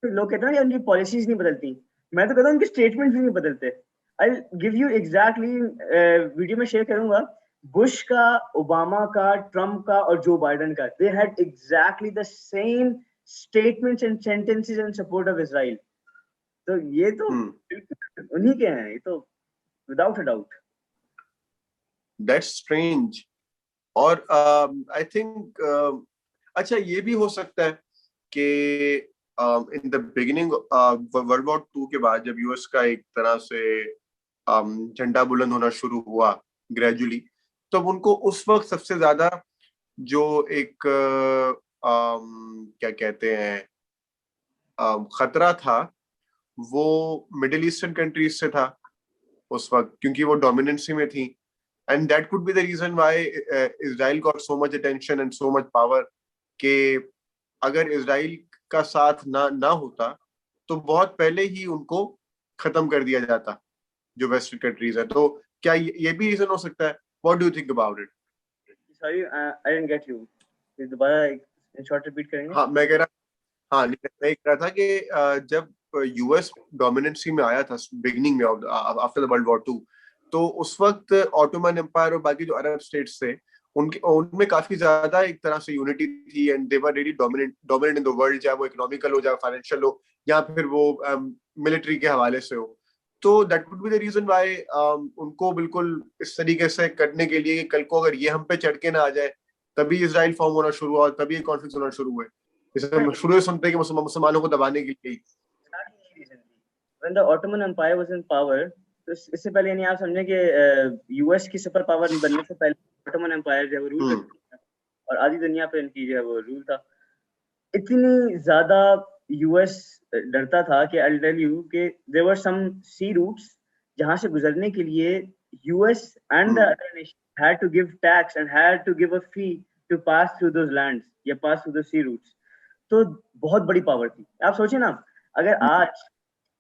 [SPEAKER 2] लोग कहते हैं ना उनकी पॉलिसीज नहीं बदलती, मैं तो कहता हूँ उनके स्टेटमेंट भी नहीं बदलते। I give you exactly, video में शेयर करूंगा, बुश का, ओबामा का, ट्रम्प का और जो बाइडेन का, they had exactly the same statements and sentences in support of Israel. तो ये तो बिल्कुल उन्हीं के हैं, ये तो without a doubt.
[SPEAKER 3] That's strange. और आई थिंक अच्छा ये भी हो सकता है कि in the beginning world war 2 के बाद जब यूएस का एक तरह से झंडा बुलंद होना शुरू हुआ ग्रेजुअली, तब उनको उस वक्त सबसे ज्यादा जो एक क्या कहते हैं खतरा था, वो मिडिल ईस्टर्न कंट्रीज से था उस वक्त, क्योंकि वो डोमिनेंसी में थी। And that could be the reason why Israel got so much attention and so much power, कि अगर इजराइल का साथ ना होता तो बहुत पहले ही उनको खत्म कर दिया जाता जो वेस्टर्न कंट्रीज है। तो क्या ये भी रीजन हो सकता है? What do you think about it?
[SPEAKER 2] Sorry I didn't get you, दोबारा इन शॉर्ट रिपीट करेंगे?
[SPEAKER 3] हाँ मैं कह रहा था कि जब यूएस डोमिनेंसी में आया था बिगिनिंग में आफ्टर द वर्ल्ड वॉर 2, तो उस वक्त ऑटोमन एम्पायर और बाकी जो अरब स्टेट्स थे उनमें काफी ज्यादा एक तरह से यूनिटी थी and they were really dominant in the world, चाहे वो इकोनॉमिकल हो, चाहे फाइनेंशियल हो, या फिर वो मिलिट्री के हवाले से हो। तो that would be the reason why उनको बिल्कुल इस तरीके से करने के लिए कि कल को अगर ये हम पे चढ़ के ना आ जाए, तभी इसराइल फॉर्म होना शुरू हुआ और तभी कॉन्फ्लिक्ट होना शुरू हुए। जैसे हम शुरू में सुनते हैं कि मुसलमानों को दबाने के लिए।
[SPEAKER 2] When the Ottoman Empire was in power, तो इससे पहले यानी आप समझे कि यूएस की सुपर पावर बनने से पहले ऑटोमन एम्पायर जो है वो रूल करती था और आधी दुनिया पे इनकी जो है वो रूल था। इतनी ज्यादा यूएस डरता था कि आई टेल यू कि there were some sea routes जहां से गुजरने के लिए US and the other nation had to give tax and had to give a fee to pass through those lands या pass through the sea routes. तो बहुत बड़ी पावर थी। आप सोचिए ना, अगर आज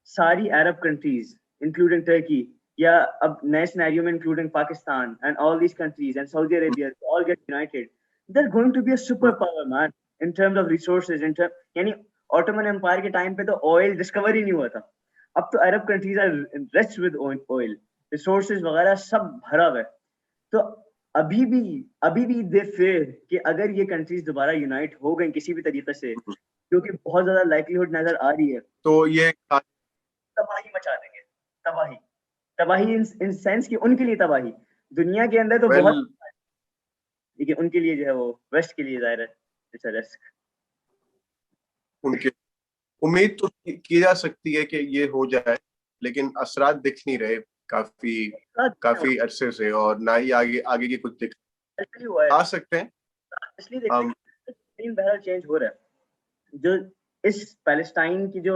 [SPEAKER 2] सारी अरब कंट्रीज इंक्लूडिंग टर्की या अब नए सिनेरियो में including Pakistan and all these countries and Saudi Arabia all get united, they are going to be a super power man in terms of resources. यानी ऑटोमन एम्पायर के टाइम पे तो oil discover ही नहीं हुआ था, अब तो Arab countries are rich with oil, resources वगैरह सब भरा हुआ है। तो अभी भी दे फेयर कि अगर ये कंट्रीज दोबारा यूनाइट हो गई किसी भी तरीके से, जो कि बहुत ज्यादा लाइक्लीहुड नजर आ रही है,
[SPEAKER 3] तो ये
[SPEAKER 2] तबाही मचा देंगे। तबाही तबाही इन सेंस की उनके लिए तबाही, दुनिया के अंदर तो
[SPEAKER 3] वेल
[SPEAKER 2] बहुत, लेकिन उनके लिए जो है वो वेस्ट के लिए जाहिर है इट्स अ रिस्क।
[SPEAKER 3] उनके उम्मीद तो की जा सकती है कि ये हो जाए, लेकिन असरात दिख नहीं रहे काफी अरसे से, और ना ही आगे आगे की कुछ दिख
[SPEAKER 2] हुआ है,
[SPEAKER 3] आ सकते हैं।
[SPEAKER 2] इसलिए देखते
[SPEAKER 3] हम
[SPEAKER 2] हैं सीन बहरहाल चेंज हो रहा है। जो इस पैलेस्टाइन की जो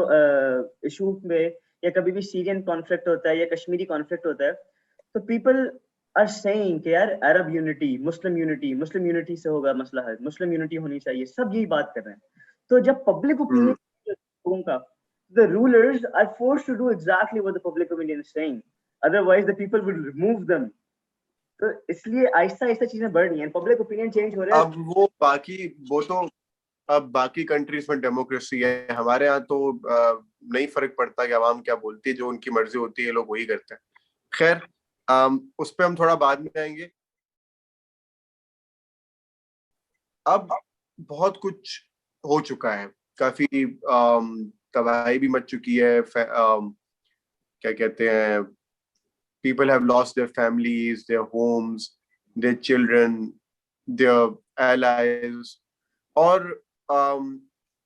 [SPEAKER 2] इशू में, या कभी भी सीरियन कॉन्फ्लिक्ट होता है या कश्मीरी कॉन्फ्लिक्ट होता है, तो पीपल आर सेइंग कि यार अरब यूनिटी, मुस्लिम यूनिटी से होगा मसला है, मुस्लिम यूनिटी होनी चाहिए, सब यही बात कर रहे हैं। तो जब पब्लिक ओपिनियन लोगों का, the rulers are forced to do exactly what the public opinion is saying, otherwise the people will remove them। तो इसलिए आहिस्ता आहिस्ता चीजें बढ़ रही हैं, पब्लिक ओपिनियन चेंज हो रहा है।
[SPEAKER 3] अब वो तो अब बाकी कंट्रीज में डेमोक्रेसी है, हमारे यहाँ तो नहीं फर्क पड़ता कि आवाम क्या बोलती है, जो उनकी मर्जी होती है लोग वही करते हैं। खैर, उस पर हम थोड़ा बाद में आएंगे। अब बहुत कुछ हो चुका है, काफी तबाही भी मच चुकी है, क्या कहते हैं, people have lost their families, their homes, their children, their allies, और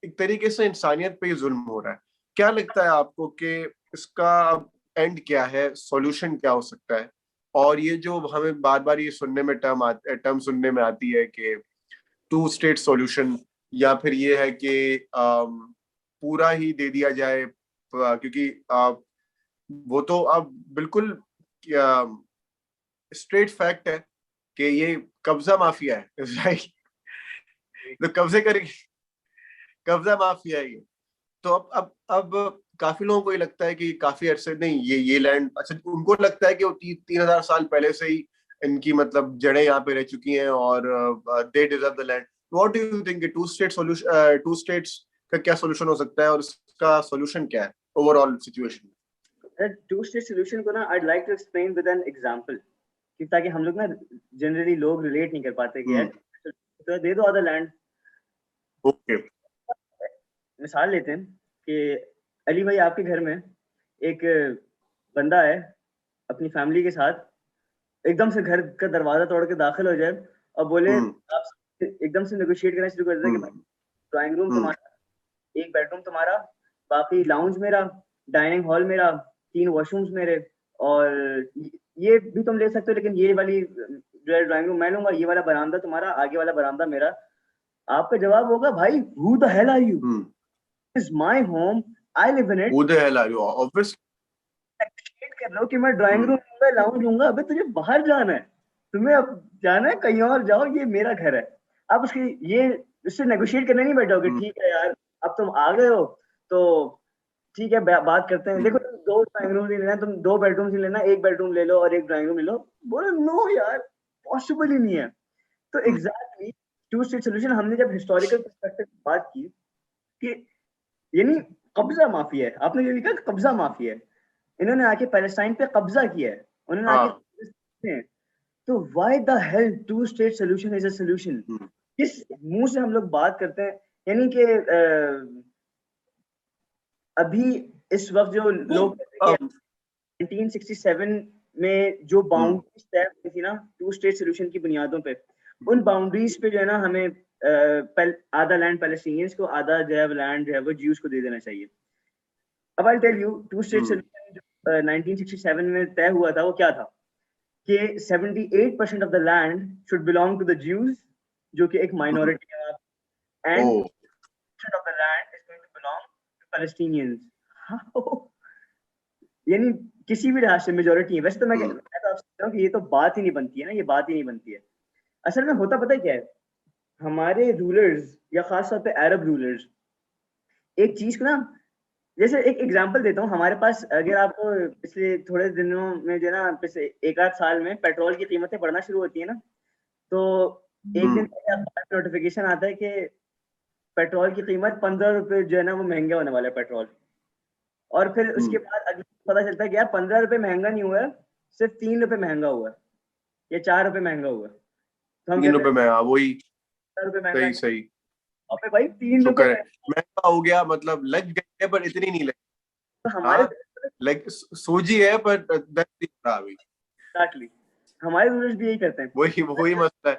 [SPEAKER 3] एक तरीके से इंसानियत पे ही जुल्म हो रहा है। क्या लगता है आपको कि इसका एंड क्या है, सॉल्यूशन क्या हो सकता है? और ये जो हमें बार बार ये सुनने में टर्म सुनने में आती है कि टू स्टेट सॉल्यूशन, या फिर ये है कि पूरा ही दे दिया जाए, क्योंकि वो तो अब बिल्कुल स्ट्रेट फैक्ट है कि ये कब्जा माफिया है, राइट? तो कब्जा माफिया है ये। तो अब काफी लोगों को ये लगता है कि काफी अरसे नहीं, ये लैंड, अच्छा उनको लगता है कि वो 3,000 साल पहले से ही इनकी मतलब जड़ें यहाँ पे रह चुकी हैं, और they deserve the land. What do you think, two states का क्या सोल्यूशन हो सकता है, और इसका सोल्यूशन क्या है overall situation?
[SPEAKER 2] Two state solution को ना I like to explain with an example, कि ताकि हम लोग ना जनरली लोग रिलेट नहीं कर पाते कि यार तो दे दो आधा लैंड।
[SPEAKER 3] ओके,
[SPEAKER 2] मिसाल लेते हैं कि अली भाई आपके घर में एक बंदा है अपनी फैमिली के साथ, एकदम से घर का दरवाजा तोड़ के दाखिल हो जाए और बोले, आप एकदम से नेगोशिएट करना शुरू कर दे कि भाई ड्राइंग रूम तुम्हारा, एक बेडरूम तुम्हारा, बाकी लाउंज मेरा, डाइनिंग हॉल मेरा, 3 वॉशरूम्स मेरे, और ये भी तुम ले सकते हो, लेकिन ये वाली जो है ड्राइंग रूम मैं लूंगा, ये वाला बरामदा तुम्हारा, आगे वाला बरामदा मेरा। आपका जवाब होगा, भाई who the hell are you, is my home, I live in it.
[SPEAKER 3] Who the hell are you, obviously
[SPEAKER 2] कर लो कि मैं ड्राइंग रूम लूंगा, लाउंज लूंगा, अबे तुझे बाहर जाना है, तुम्हें अब जाना है कहीं और जाओ, ये मेरा घर है। आप उसकी ये उससे नेगोशिएट करने नहीं बैठोगे, ठीक है यार अब तुम आ गए हो तो ठीक है बात करते हैं, देखो तुम 2 ड्राइंग रूम नहीं लेना, तुम 2 बेडरूम नहीं लेना, एक बेडरूम ले लो और एक ड्राइंग रूम ले लो। बोलो नो यार, पॉसिबल ही नहीं है। तो एग्जैक्टली टू स्टेट सोल्यूशन हमने जब हिस्टोरिकल पर्सपेक्टिव बात की कि यानी कब्जा माफिया है, आपने जो लिखा कब्जा माफिया है, इन्होंने आके पैलेस्टाइन पे कब्जा किया है, उन्होंने आके, तो why the hell two state solution is a solution? किस मुंह से हम लोग बात करते हैं? यानी कि अभी इस वक्त जो लोग 1967 में जो बाउंड्रीज तय हुई थी ना टू स्टेट सोल्यूशन की बुनियादों पे, उन बाउंड्रीज पे जो है ना हमें आधा लैंड पैलेस्टीनियंस को, आधा जो है लैंड जो है वो ज्यूज को दे देना चाहिए। अब I tell you two state solution जो 1967 में तय हुआ था वो क्या था कि 78% of the land should belong to the Jews, जो कि एक माइनॉरिटी है, and of the land is going to belong to Palestinians. यानी किसी भी लिहाज से मेजोरिटी है। वैसे तो मैं तो आपसे कह रहा हूँ कि ये तो बात ही नहीं बनती है ना, ये बात ही नहीं बनती है। असल में होता पता है क्या है, हमारे रूलर्स या खास तौर पे अरब रूलर्स एक चीज को ना, जैसे एक एग्जांपल देता हूँ, हमारे पास अगर आपको पिछले थोड़े दिनों में जो है ना, पिछले 1-8 साल में पेट्रोल की कीमतें बढ़ना शुरू होती है ना, तो एक दिन नोटिफिकेशन आता है कि पेट्रोल की कीमत 15 रुपए जो है ना वो महंगा होने वाला है पेट्रोल, और फिर उसके बाद अगले पता चलता है कि यार 15 रुपए महंगा नहीं हुआ है, सिर्फ 3 रुपए महंगा हुआ है। ये 4 रुपए महंगा हुआ, तो हम
[SPEAKER 3] 3
[SPEAKER 2] कहते
[SPEAKER 3] रुपए
[SPEAKER 2] हैं
[SPEAKER 3] में, हाँ वही,
[SPEAKER 2] 4 रुपए महंगा
[SPEAKER 3] सही
[SPEAKER 2] है।
[SPEAKER 3] सही,
[SPEAKER 2] अबे भाई 3 रुपए
[SPEAKER 3] शुक्र है
[SPEAKER 2] महंगा,
[SPEAKER 3] महंगा हो गया, मतलब लग गई है पर इतनी नहीं लगी।
[SPEAKER 2] तो हमारे
[SPEAKER 3] हाँ, लाइक सूजी है पर दर्द नहीं हो रहा अभी,
[SPEAKER 2] एग्जैक्टली हमारे रूलर्स भी यही करते हैं
[SPEAKER 3] वही वही मसला है।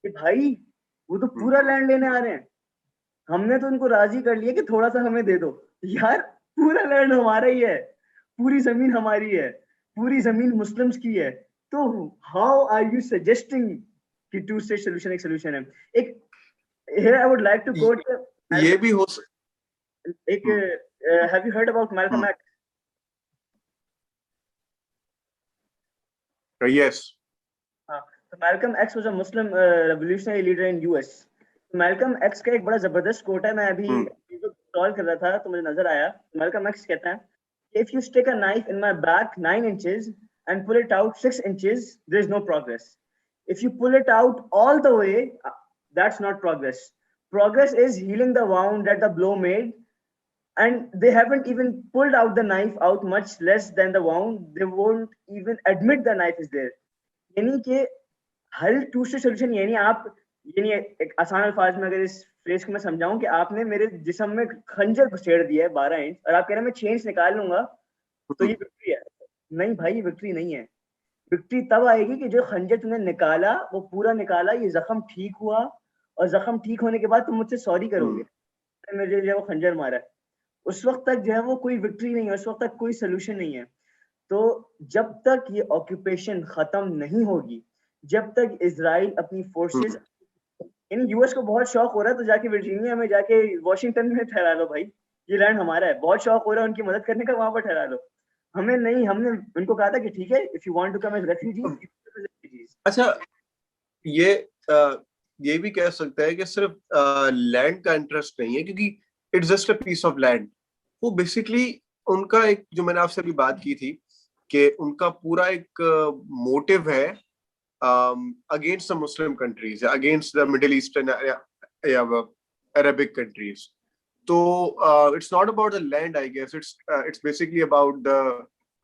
[SPEAKER 2] कि भाई वो तो
[SPEAKER 3] हम्म,
[SPEAKER 2] पूरा लैंड लेने आ रहे हैं, हमने तो उनको राजी कर लिया कि थोड़ा सा हमें दे दो। यार पूरा लैंड हमारा ही है, पूरी जमीन हमारी है, पूरी जमीन मुस्लिम्स की है, तो हाउ आर यू सजेस्टिंग कि टू स्टेट सोल्यूशन एक सोल्यूशन है? एक here I would like to quote
[SPEAKER 3] ये भी हो
[SPEAKER 2] एक have you heard about Malcolm X?
[SPEAKER 3] Yes,
[SPEAKER 2] हाँ, तो Malcolm X was a Muslim revolutionary leader in US. Malcolm X का एक बड़ा जबरदस्त कोट है, मैं अभी स्क्रॉल कर रहा था तो मुझे नजर आया। Malcolm X कहता है, if you stick a knife in my back 9 inches and pull it out 6 inches, there is no progress. If you pull it out all the way, that's not progress. Progress is healing the wound that the blow made, and they haven't even pulled out the knife out, much less than the wound. They won't even admit the knife is there. यानी कि हर to state solution, यानी आप, यानी एक आसान अल्फाज में अगर इस फ्रेज को मैं समझाऊं कि आपने मेरे जिस्म में खंजर घुसेड़ दिया है 12 इंच और आप कह रहे हैं मैं 6 इंच निकाल लूंगा तो ये विक्ट्री है। नहीं भाई, ये विक्ट्री नहीं है। विक्ट्री तब आएगी कि जो खंजर तुमने निकाला वो पूरा निकाला, ये जख्म ठीक हुआ, और जख्म ठीक होने के बाद तुम मुझसे सॉरी करोगे मेरे जो है वो खंजर मारा है। उस वक्त तक जो है वो कोई विक्ट्री नहीं है, उस वक्त तक कोई सोल्यूशन नहीं है। तो जब तक ये ऑक्यूपेशन खत्म नहीं होगी, जब तक इजराइल अपनी फोर्सेस, इन यूएस को बहुत शौक हो रहा है तो जाके वर्जीनिया में जाके वॉशिंगटन में ठहरा लो भाई, ये लैंड हमारा है। बहुत शौक हो रहा है उनकी मदद करने का, वहां पर ठहरा लो। हमें नहीं, हमने उनको कहा था कि ठीक है, if you want to come as refugees.
[SPEAKER 3] अच्छा, ये ये भी कह सकता है कि सिर्फ लैंड का इंटरेस्ट नहीं है, क्योंकि it's just a piece of land. वो बेसिकली उनका एक, जो मैंने आपसे अभी बात की थी, कि उनका पूरा एक मोटिव है against the Muslim countries, against the middle eastern या अरबिक कंट्रीज। तो it's not about the land, I guess it's basically about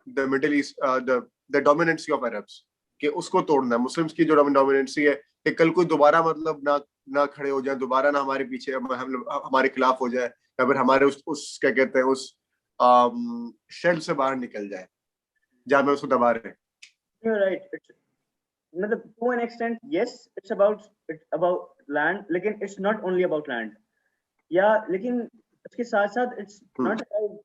[SPEAKER 3] the middle east, the dominancy of Arabs, कि उसको तोड़ना है। मुस्लिम्स की जो डोमिनेंसी है कि कल कोई दोबारा मतलब ना खड़े हो जाए, दोबारा ना हमारे पीछे, हम हमारे खिलाफ हो जाए, या फिर हमारे उस क्या कहते हैं, उस शेल से बाहर निकल जाए जहाँ में उसको दबा रहे हैं।
[SPEAKER 2] You're right. मतलब to an extent yes, it's about land, लेकिन it's not only about land. या लेकिन उसके साथ साथ it's not about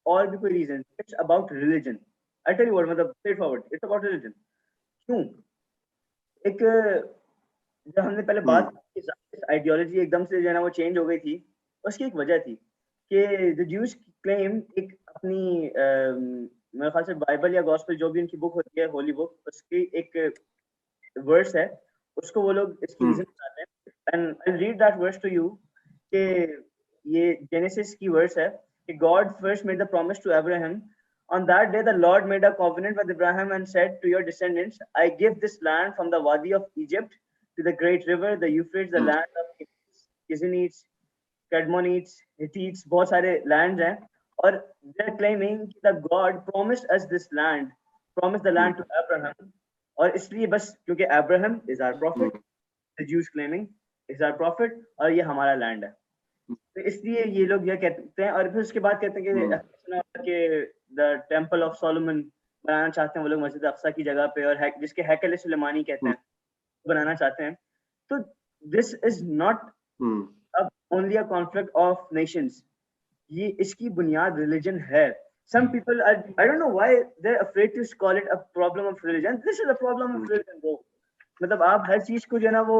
[SPEAKER 2] और भी कोई reason, it's about religion. I tell you what, मतलब straightforward, it's about religion. क्यों? एक जब हमने पहले बात की, आइडियोलॉजी एकदम से जो है ना वो चेंज हो गई थी, उसकी एक वजह थी कि द ज्यूज क्लेम एक अपनी मेरे ख्याल से बाइबल या गॉस्पेल जो भी उनकी बुक होती है, होली बुक, उसकी एक वर्स है, उसको वो लोग इसकी रीजन बताते हैं। And I read that verse to you कि ये जेनेसिस की वर्स है कि God first made the promise to Abraham. On that day, the Lord made a covenant with Abraham and said to your descendants, I give this land from the Wadi of Egypt to the great river, the Euphrates, the land of Kizinites, Kadmonites, Hittites, बहुत सारे lands हैं, और they're claiming that God promised us this land, promised the land to Abraham, और इसलिए बस क्योंकि Abraham is our prophet, the Jews claiming is our prophet, और ये हमारा land है, तो इसलिए ये लोग ये कहते हैं। और फिर उसके बाद कहते हैं कि द टेंपल ऑफ सोलोमन बनाना चाहते हैं वो लोग मस्जिद अक्सा की जगह पे, और जिसके हैकल सुलेमानी कहते हैं, बनाना चाहते हैं। तो this is not only a conflict of Nations, ये इसकी बुनियाद रिलीजन है। Some people are, I don't know why they're afraid to call it a problem of religion. This is a problem of religion, bro. मतलब आप हर चीज को जो है ना वो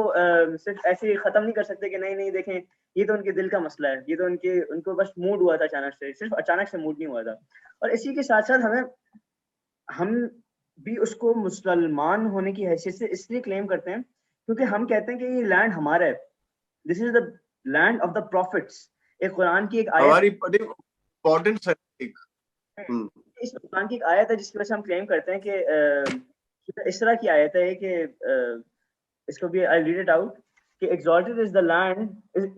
[SPEAKER 2] सिर्फ ऐसे खत्म नहीं कर सकते कि नहीं देखें ये तो उनके दिल का मसला है, ये तो उनको बस मूड हुआ था अचानक से, सिर्फ अचानक से मूड नहीं हुआ था। और इसी के साथ साथ हम भी उसको मुसलमान होने की हैसियत से इसलिए क्लेम करते हैं क्योंकि हम कहते हैं कि ये लैंड हमारा है, this is the land of the profits. एक कुरान की एक आयत,
[SPEAKER 3] हमारी इंपॉर्टेंस है,
[SPEAKER 2] इस कुरान की एक आयत है जिसकी वजह से हम क्लेम करते हैं कि इस तरह की आयत है कि इसको भी आई रीड इट आउट कि exalted is the land,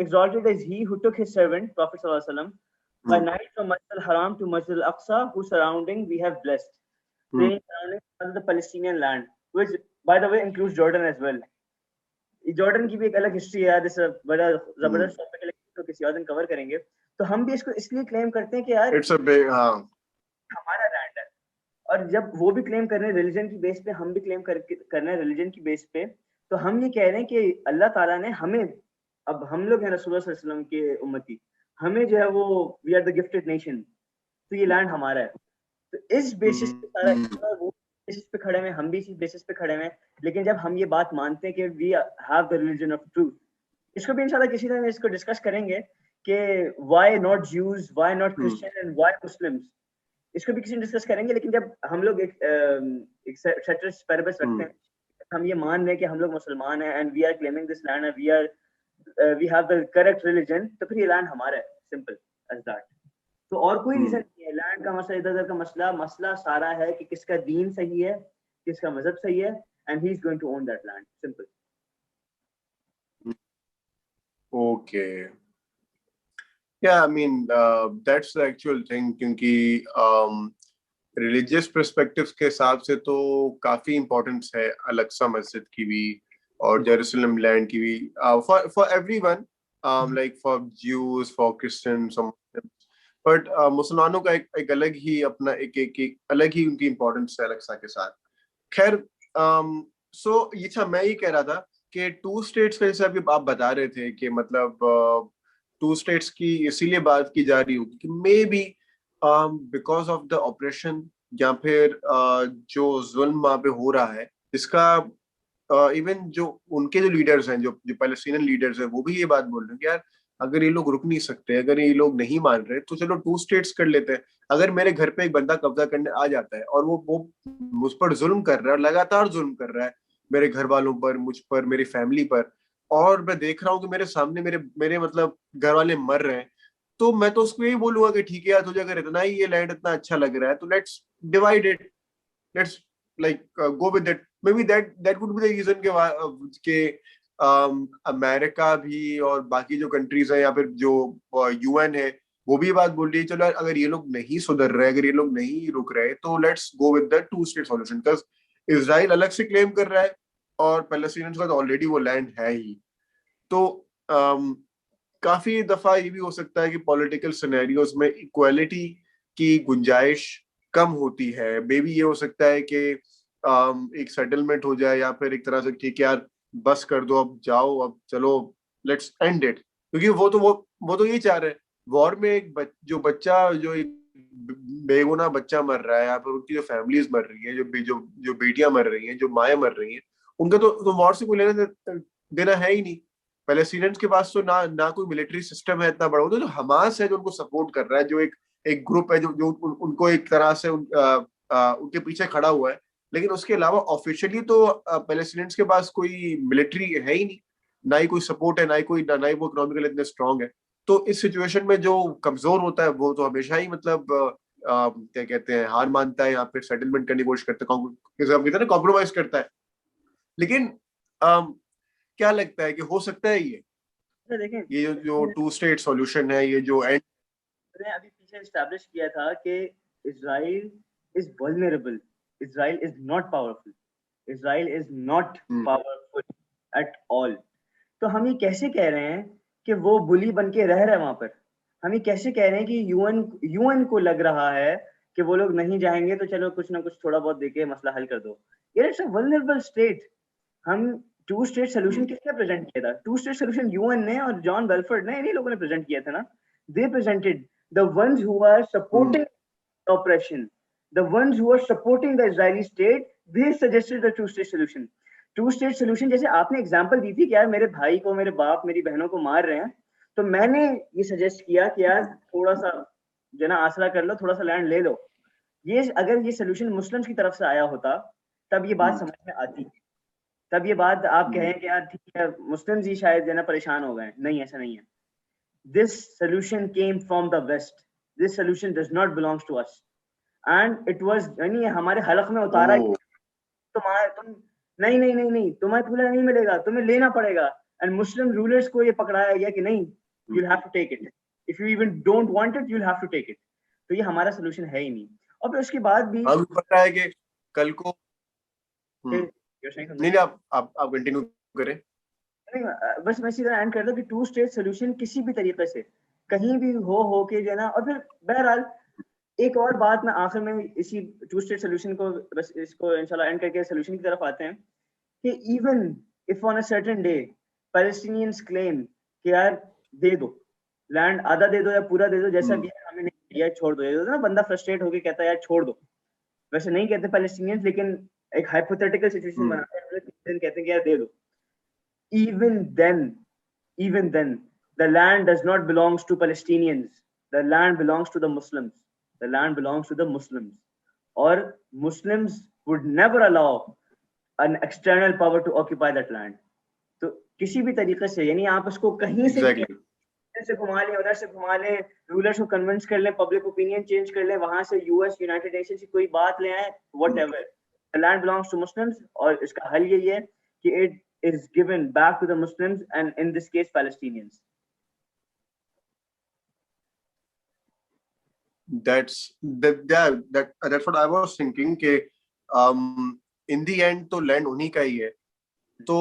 [SPEAKER 2] exalted is he who took his servant Prophet sallallahu alaihi wasallam by night from Masjid al-Haram to Masjid al-Aqsa, whose surrounding we have blessed, surrounding the Palestinian land, by the way includes Jordan as well. Jordan की भी एक अलग history है, this बड़ा जबरदस्त topic है, लेकिन तो किसी और दिन कवर करेंगे। तो हम भी इसको इसलिए क्लेम करते हैं कि यार
[SPEAKER 3] इट्स अ बिग, हाँ,
[SPEAKER 2] हमारा लैंड है। और जब वो भी क्लेम कर रहे हैं रिलीजन की बेस पे, हम भी क्लेम कर रहे हैं रिलीजन की बेस पे, तो हम ये कह रहे हैं कि अल्लाह ताला ने हमें, अब हम लोग हैं रसूलुल्लाह सल्लल्लाहु अलैहि वसल्लम के उम्मती, हमें जो है वो we are the gifted nation, तो ये लैंड हमारा है। तो इस बेसिस पे सारा वो बेसिस पे खड़े हैं, हम भी इसी बेसिस पे खड़े हैं। लेकिन जब हम ये बात मानते हैं कि we have the religion of truth, इसको भी इंशाल्लाह किसी दिन इसको डिस्कस करेंगे कि why not Jews, why not Christian and why Muslims, इसको भी किसी दिन डिस्कस करेंगे। लेकिन जब हम लोग एक सेटरेस पेरेबस रखते हैं, हम ये मान रहे हैं कि हम लोग मुसलमान हैं and we are claiming this land and we have the correct religion, तो फिर ये लैंड हमारा है, सिंपल एज दैट। तो और कोई रीजन नहीं है। लैंड का मसला, इधर उधर का मसला, मसला सारा है कि किसका दीन सही है, किसका मजहब सही है, and he is going to own that land, simple.
[SPEAKER 3] Okay, या I mean that's the actual thing, क्योंकि रिलीजियस पर्सपेक्टिव्स के हिसाब से तो काफी इम्पोर्टेंस है अल-अक्सा मस्जिद की भी और जेरूसलम लैंड की भी, for everyone, like for Jews, for Christians, but मुसलमानों का एक अलग ही अपना एक अलग ही उनकी इम्पोर्टेंस है अल-अक्सा के साथ। खैर, सो ये था, मैं ये कह रहा था कि टू स्टेट्स का, जैसे अभी आप बता रहे थे कि मतलब टू स्टेट्स की इसीलिए बात की जा रही होगी कि may be because of the operation, या फिर जो जुल्म वहां पे हो रहा है, इसका इवन जो उनके जो लीडर्स हैं, जो पैलेस्टीनियन लीडर्स हैं, वो भी ये बात बोल रहे हैं कि यार अगर ये लोग रुक नहीं सकते, अगर ये लोग नहीं मान रहे, तो चलो टू स्टेट्स कर लेते हैं। अगर मेरे घर पे एक बंदा कब्जा करने आ जाता है और वो मुझ पर जुल्म कर रहा है, लगातार जुल्म कर रहा है मेरे घर वालों पर, मुझ पर, मेरी फैमिली पर, और मैं देख रहा हूँ कि मेरे सामने मेरे मेरे मतलब घर वाले मर रहे हैं, तो मैं तो उसको यही बोलूंगा कि ठीक है यार, तुझे अगर इतना ही ये लैंड इतना अच्छा लग रहा है तो let's divide it, let's like go with it. Maybe that would be the reason के अमेरिका भी और बाकी जो कंट्रीज हैं या फिर जो यूएन है, वो भी ये बात बोल रही है, चलो यार अगर ये लोग नहीं सुधर रहे, अगर ये लोग नहीं रुक रहे, तो let's go with the two state solution. Because Israel अलग से क्लेम कर रहा है और पैलेस्टीनियंस का तो ऑलरेडी वो लैंड है ही। तो काफी दफा ये भी हो सकता है कि पॉलिटिकल सिनेरियोज में इक्वालिटी की गुंजाइश कम होती है। मे बी ये हो सकता है कि एक सेटलमेंट हो जाए, या फिर एक तरह से ठीक है यार बस कर दो, अब जाओ, अब चलो, लेट्स एंड इट। क्योंकि वो तो यही चाह रहे हैं। वॉर में जो बच्चा, जो एक बेगुनाह बच्चा मर रहा है, या फिर उनकी जो फैमिलीज मर रही है, जो बेटियां मर रही हैं, जो माएँ मर रही हैं, उनका तो वॉर से कोई लेना देना है ही नहीं। पैलेस्टीनियंस के पास तो ना कोई मिलिट्री सिस्टम है इतना बड़ा। वो तो जो हमास है जो उनको सपोर्ट कर रहा है, जो एक ग्रुप है जो उनको एक तरह से उनके पीछे खड़ा हुआ है। लेकिन उसके अलावा ऑफिशियली तो पैलेस्टीनियंस के पास कोई मिलिट्री है ही नहीं, ना ही कोई सपोर्ट है, ना ही वो इकोनॉमिकली इतने स्ट्रांग है। तो इस सिचुएशन में जो कमजोर होता है वो तो हमेशा ही मतलब क्या कहते हैं, हार मानता है या फिर सेटलमेंट करने की कोशिश करता है, कॉम्प्रोमाइज करता है। लेकिन क्या लगता है कि हो सकता है
[SPEAKER 2] देखें,
[SPEAKER 3] ये जो टू स्टेट सॉल्यूशन है, ये जो एंड
[SPEAKER 2] मैंने अभी पीछे एस्टैब्लिश किया था कि Israel is vulnerable, Israel is not powerful, Israel is not powerful at all. तो हम ये कैसे कह रहे हैं कि वो बुली बन के रह रहे हैं वहां पर? हम ये कैसे कह रहे हैं कि यूएन को लग रहा है कि वो लोग नहीं जाएंगे तो चलो कुछ ना कुछ थोड़ा बहुत देके मसला हल कर दो? यार इट्स अ वल्नरेबल स्टेट। हम टू स्टेट सोल्यूशन किसने प्रेजेंट किया था? टू स्टेट सोल्यूशन यूएन ने और जॉन बेलफोर्ड ने, इन्हीं लोगों ने प्रेजेंट किया था ना। They presented the ones who are supporting oppression, the ones who are supporting the Israeli state, they suggested the two-state solution. To-state solution जैसे आपने एग्जांपल दी थी कि यार मेरे भाई को, मेरे बाप, मेरी बहनों को मार रहे हैं, तो मैंने ये सजेस्ट किया कि यार थोड़ा सा जो ना आसरा कर लो, थोड़ा सा लैंड ले लो। ये अगर ये सोल्यूशन मुस्लिम्स की तरफ से आया होता तब ये बात समझ में आती, तब ये बात आप कहें कि यार ठीक है मुस्लिम्स ही शायद जो ना परेशान हो गए। नहीं, ऐसा नहीं है। This solution came from the west, this solution does not belongs to us and it was, यानी हमारे हलक में उतारा तुम नहीं नहीं नहीं नहीं, तुम्हें खुला नहीं मिलेगा, तुम्हें लेना पड़ेगा। एंड मुस्लिम रूलर्स को ये पकड़ाया गया कि नहीं, you have to take it, if you even don't want it you have to take it. तो ये हमारा सोल्यूशन है ही नहीं। और फिर उसके बाद भी
[SPEAKER 3] हमें पता है कि कल को नहीं नहीं, आप कंटिन्यू करें।
[SPEAKER 2] नहीं, बस मैं सीधा एंड कर दूं कि टू स्टेट सोल्यूशन किसी भी तरीके से कहीं भी हो के जो है ना, और फिर बहरहाल एक और बात मैं आखिर में इसी टू स्टेट सोल्यूशन को, बस इसको इंशाल्लाह एंड करके सोल्यूशन की तरफ आते हैं कि even if on a certain day Palestinians claim कि यार दे दो लैंड, आधा दे दो या पूरा दे दो, जैसा भी है, हमें नहीं दिया, छोड़ दो, ये दो ना, बंदा फ्रस्ट्रेट होके कहता है यार छोड़ दो। वैसे नहीं कहते पैलेस्टीनियंस, लेकिन एक हाइपोथेटिकल सिचुएशन बनाते हैं, कहते हैं कि यार दे दो। even then the land does not belongs to Palestinians, the land belongs to the Muslims, the land belongs to the Muslims, or Muslims would never allow an external power to occupy that land. तो किसी भी तरीके से, यानी आप उसको कहीं से
[SPEAKER 3] Exactly.
[SPEAKER 2] इधर से घुमा लें, उधर से घुमा लें, रूलर्स को कन्विंस कर लें, पब्लिक ओपिनियन चेंज कर लें, वहां से यूएस यूनाइटेड नेशंस की कोई बात ले आए, whatever, the land belongs to Muslims, और इसका हल यही है कि it is given back to the Muslims, and in this case Palestinians.
[SPEAKER 3] That's what I was thinking कि in the end तो लैंड उन्हीं का ही है। तो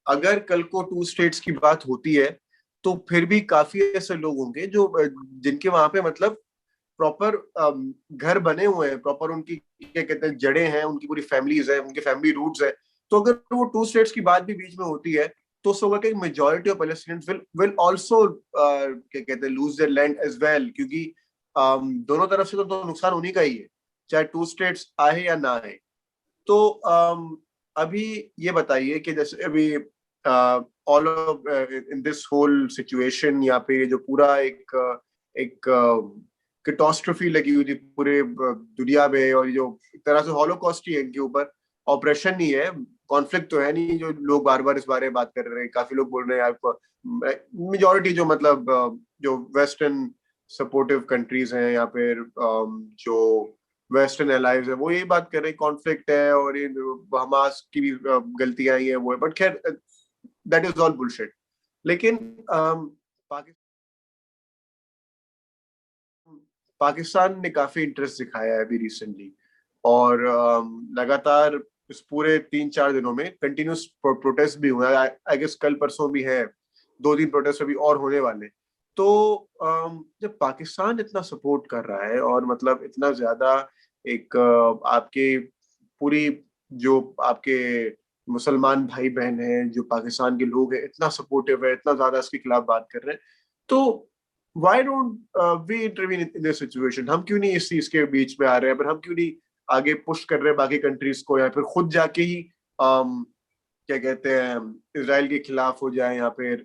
[SPEAKER 3] अगर कल को टू स्टेट्स की बात होती है तो फिर भी काफी ऐसे लोग होंगे जो जिनके वहां पे मतलब प्रॉपर घर बने हुए हैं, प्रॉपर उनकी क्या कहते हैं जड़ें हैं, उनकी पूरी फैमिलीज है, उनके फैमिली रूट्स है। तो अगर वो टू स्टेट्स की बात भी बीच में होती है तो उससे होगा कि majority of Palestinians will also क्या कहते हैं lose their land as well, क्योंकि दोनों तरफ से तो नुकसान उन्हीं का ही है, चाहे टू स्टेट्स आए या ना आए। तो अभी ये बताइए कि जैसे अभी all of in this whole situation, या फिर जो पूरा एक कैटास्ट्रोफी लगी हुई थी पूरे दुनिया में, और जो एक तरह से हॉलोकॉस्ट ही है इनके ऊपर, ऑपरेशन नहीं है, कॉन्फ्लिक्ट तो है नहीं, जो लोग बार बार इस बारे में बात कर रहे हैं। काफी लोग बोल रहे हैं आपको, मेजॉरिटी जो मतलब जो वेस्टर्न सपोर्टिव कंट्रीज हैं या फिर जो वेस्टर्न एलाइज है, वो यही बात कर रहे हैं कॉन्फ्लिक्ट है और ये हमास की भी गलतियां ही है वो है, बट खैर दैट इज ऑल बुलशिट। लेकिन पाकिस्तान ने काफी इंटरेस्ट दिखाया है अभी रिसेंटली, और लगातार इस पूरे 3-4 दिनों में कंटिन्यूस प्रोटेस्ट भी हुआ है। आई गेस कल परसों भी है, 2 दिन प्रोटेस्ट अभी और होने वाले। तो जब पाकिस्तान इतना सपोर्ट कर रहा है और मतलब इतना ज्यादा एक आपके पूरी जो आपके मुसलमान भाई बहन हैं, जो पाकिस्तान के लोग हैं, इतना सपोर्टिव है, इतना ज्यादा इसके खिलाफ बात कर रहे हैं, तो why don't we intervene in this situation? हम क्यों नहीं इस चीज के बीच में आ रहे हैं, पर हम क्यों नहीं आगे पुश कर रहे हैं बाकी कंट्रीज को, या फिर खुद जाके ही क्या कहते हैं इजराइल के खिलाफ हो जाए, या फिर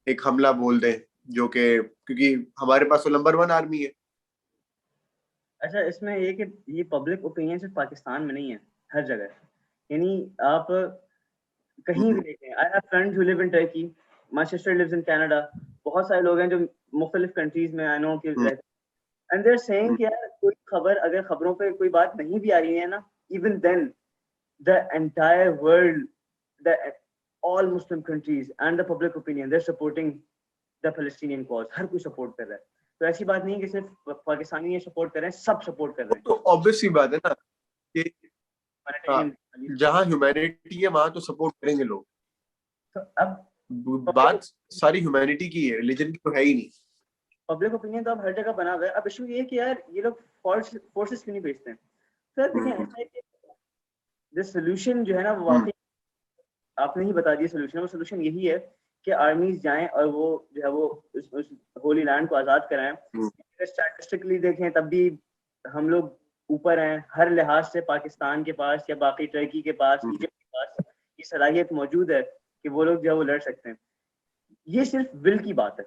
[SPEAKER 3] एक हमला बोल दें, जो कि क्योंकि हमारे पास तो नंबर 1 आर्मी है।
[SPEAKER 2] अच्छा, इसमें ये कि ये पब्लिक ओपिनियन सिर्फ पाकिस्तान में नहीं है, हर जगह। यानी आप कहीं भी देखें, I have friends who live in Turkey, my sister lives in Canada, बहुत सारे लोग हैं जो मुख्तलिफ कंट्रीज में आई नो कि एंड दे आर सेइंग कि यार कोई खबर, अगर खबरों पे कोई बात नहीं भी आ रही है ना, even then the entire world, the all Muslim countries and the public opinion, they are supporting the Palestinian cause. हर कोई सपोर्ट कर रहा है। तो ऐसी बात नहीं है कि सिर्फ पाकिस्तानी ये सपोर्ट कर रहे हैं, सब सपोर्ट कर रहे हैं।
[SPEAKER 3] तो ऑब्वियस सी बात है ना कि जहाँ ह्यूमैनिटी है वहां तो सपोर्ट करेंगे लोग।
[SPEAKER 2] तो अब
[SPEAKER 3] बात सारी ह्यूमैनिटी की है, रिलीजन की तो है ही नहीं।
[SPEAKER 2] पब्लिक ओपिनियन तो अब हर जगह बना हुआ है। अब इशू ये है कि यार ये लोग फोर्सेस क्यों नहीं भेजते हैं? सर देखें, ऐसा है कि दिस सोल्यूशन जो है ना, वो वाकई आपने ही बता दिया सोल्यूशन। वो सोल्यूशन यही है कि आर्मीज जाएं और वो जो है वो उस होली लैंड को आजाद कराएं। स्टैटिस्टिकली देखें तब भी हम लोग ऊपर हैं हर लिहाज से। पाकिस्तान के पास या बाकी टर्की के पास, इजिप्ट के पास ये सलाहियत मौजूद है कि वो लोग जो है वो लड़ सकते हैं। ये सिर्फ विल की बात है,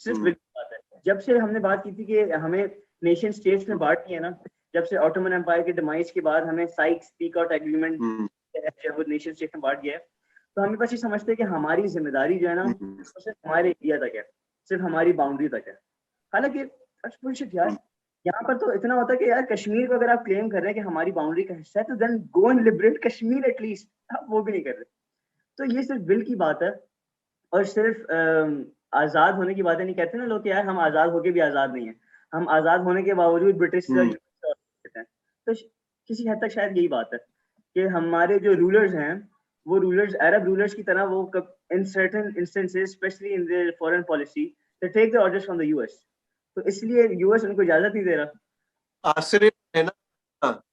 [SPEAKER 2] सिर्फ विल की बात है। जब से हमने बात की थी कि हमें नेशन स्टेट्स में बांट दिया ना, जब से ऑटोमन एम्पायर के डिमाइज के बाद हमें साइक्स पीकआउट एग्रीमेंट वो नेशन स्टेट में बांट गया है, तो हमें बस ये समझते हैं कि हमारी जिम्मेदारी जो है ना वो सिर्फ हमारे एरिया तक है, सिर्फ हमारी बाउंड्री तक है। हालांकि यार यहाँ पर तो इतना होता है कि यार कश्मीर को अगर आप क्लेम कर रहे हैं कि हमारी बाउंड्री का हिस्सा है, तो then go and liberate Kashmir at least. आप वो भी नहीं कर रहे। तो ये सिर्फ विल की बात है और सिर्फ आजाद होने की बातें नहीं कहते ना लोग कि यार हम आजाद होके भी आजाद नहीं है, हम आजाद होने के बावजूद ब्रिटिश से हैं। तो किसी हद तक शायद यही बात है। कि हमारे जो रूलर्स हैं वो रूलर्स अरब रूलर्स की तरह वो in certain instances specially in their foreign policy they take the orders from the US, तो इसलिए यूएस उनको इजाजत नहीं दे रहा।
[SPEAKER 3] आश्चर्य है ना।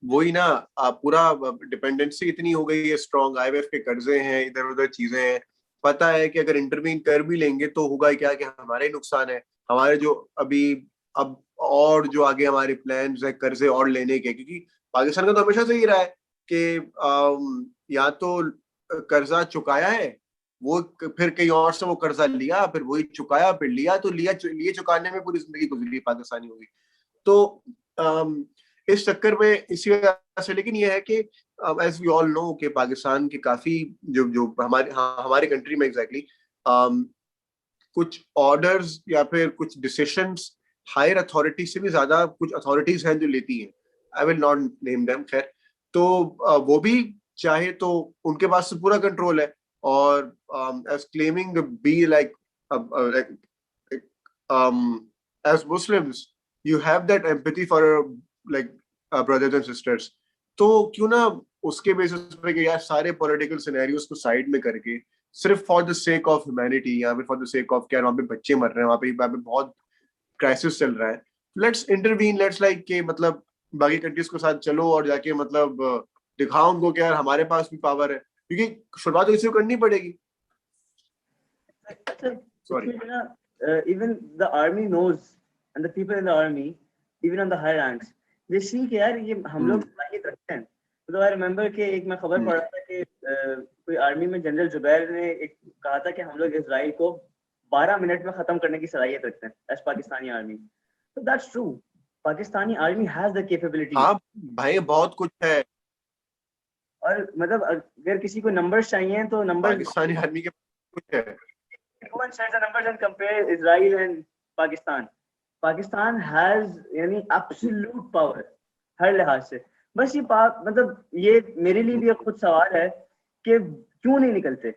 [SPEAKER 3] वही ना, पूरा डिपेंडेंसी इतनी हो गई है स्ट्रॉन्ग, आईएमएफ के कर्जे हैं, इधर उधर चीजें हैं। पता है कि अगर इंटरवीन कर भी लेंगे तो होगा क्या कि हमारे नुकसान है, हमारे जो अभी अब और जो आगे हमारे प्लान्स है कर्जे और लेने के, क्योंकि पाकिस्तान का तो हमेशा से ही रहा है कि या तो कर्जा चुकाया है, वो फिर कहीं और से वो कर्जा लिया, फिर वही चुकाया, फिर लिया, तो लिए चुकाने में पूरी जिंदगी गुजरी पाकिस्तानी होगी। तो इस चक्कर में इसी वजह से, लेकिन ये है कि एज वी ऑल नो कि पाकिस्तान की काफी जो जो हमारे कंट्री में एग्जैक्टली कुछ ऑर्डर्स या फिर कुछ डिसीशंस हायर अथॉरिटी से भी ज्यादा कुछ अथॉरिटीज हैं जो लेती हैं। I will not name them, खैर। तो वो भी चाहे तो उनके पास से पूरा कंट्रोल है, और as claiming be like as Muslims, you have that empathy for like brothers and sisters. तो क्यों ना उसके बेसिस पे कि यार सारे पॉलिटिकल सिनेरियोस को साइड में करके सिर्फ for the sake of humanity या फिर फॉर द सेक ऑफ क्या वहाँ पे बच्चे मर रहे हैं, वहाँ पे बहुत क्राइसिस चल रहा है, लेट्स इंटरवीन, लेट्स लाइक के मतलब बाकी कंट्रीज के साथ चलो और जाके मतलब दिखाओ उनको कि यार हमारे पास भी पावर है, क्योंकि शुरुआत तो इसी को करनी पड़ेगी। Sorry.
[SPEAKER 2] Even the army knows, and the people in the army, even on the high ranks, they see कि यार ये हम लोग सलाहियत रखते हैं। तो I remember कि एक मैं खबर पढ़ रहा था कि कोई आर्मी में जनरल जुबैर ने एक कहा था कि हम लोग इजराइल को 12 मिनट में खत्म करने की सलाहियत रखते हैं एज पाकिस्तानी आर्मी। तो that's true, Pakistani army has the capability.
[SPEAKER 3] हाँ भाई, बहुत कुछ है।
[SPEAKER 2] और मतलब अगर किसी को नंबर्स चाहिए तो नंबर्स
[SPEAKER 3] पाकिस्तानी आर्मी के कुछ है।
[SPEAKER 2] Go and search the numbers and compare Israel and Pakistan. Pakistan has यानी absolute power हर लिहाज से। बस ये मतलब ये मेरे लिए भी एक खुद सवाल है कि क्यों नहीं निकलते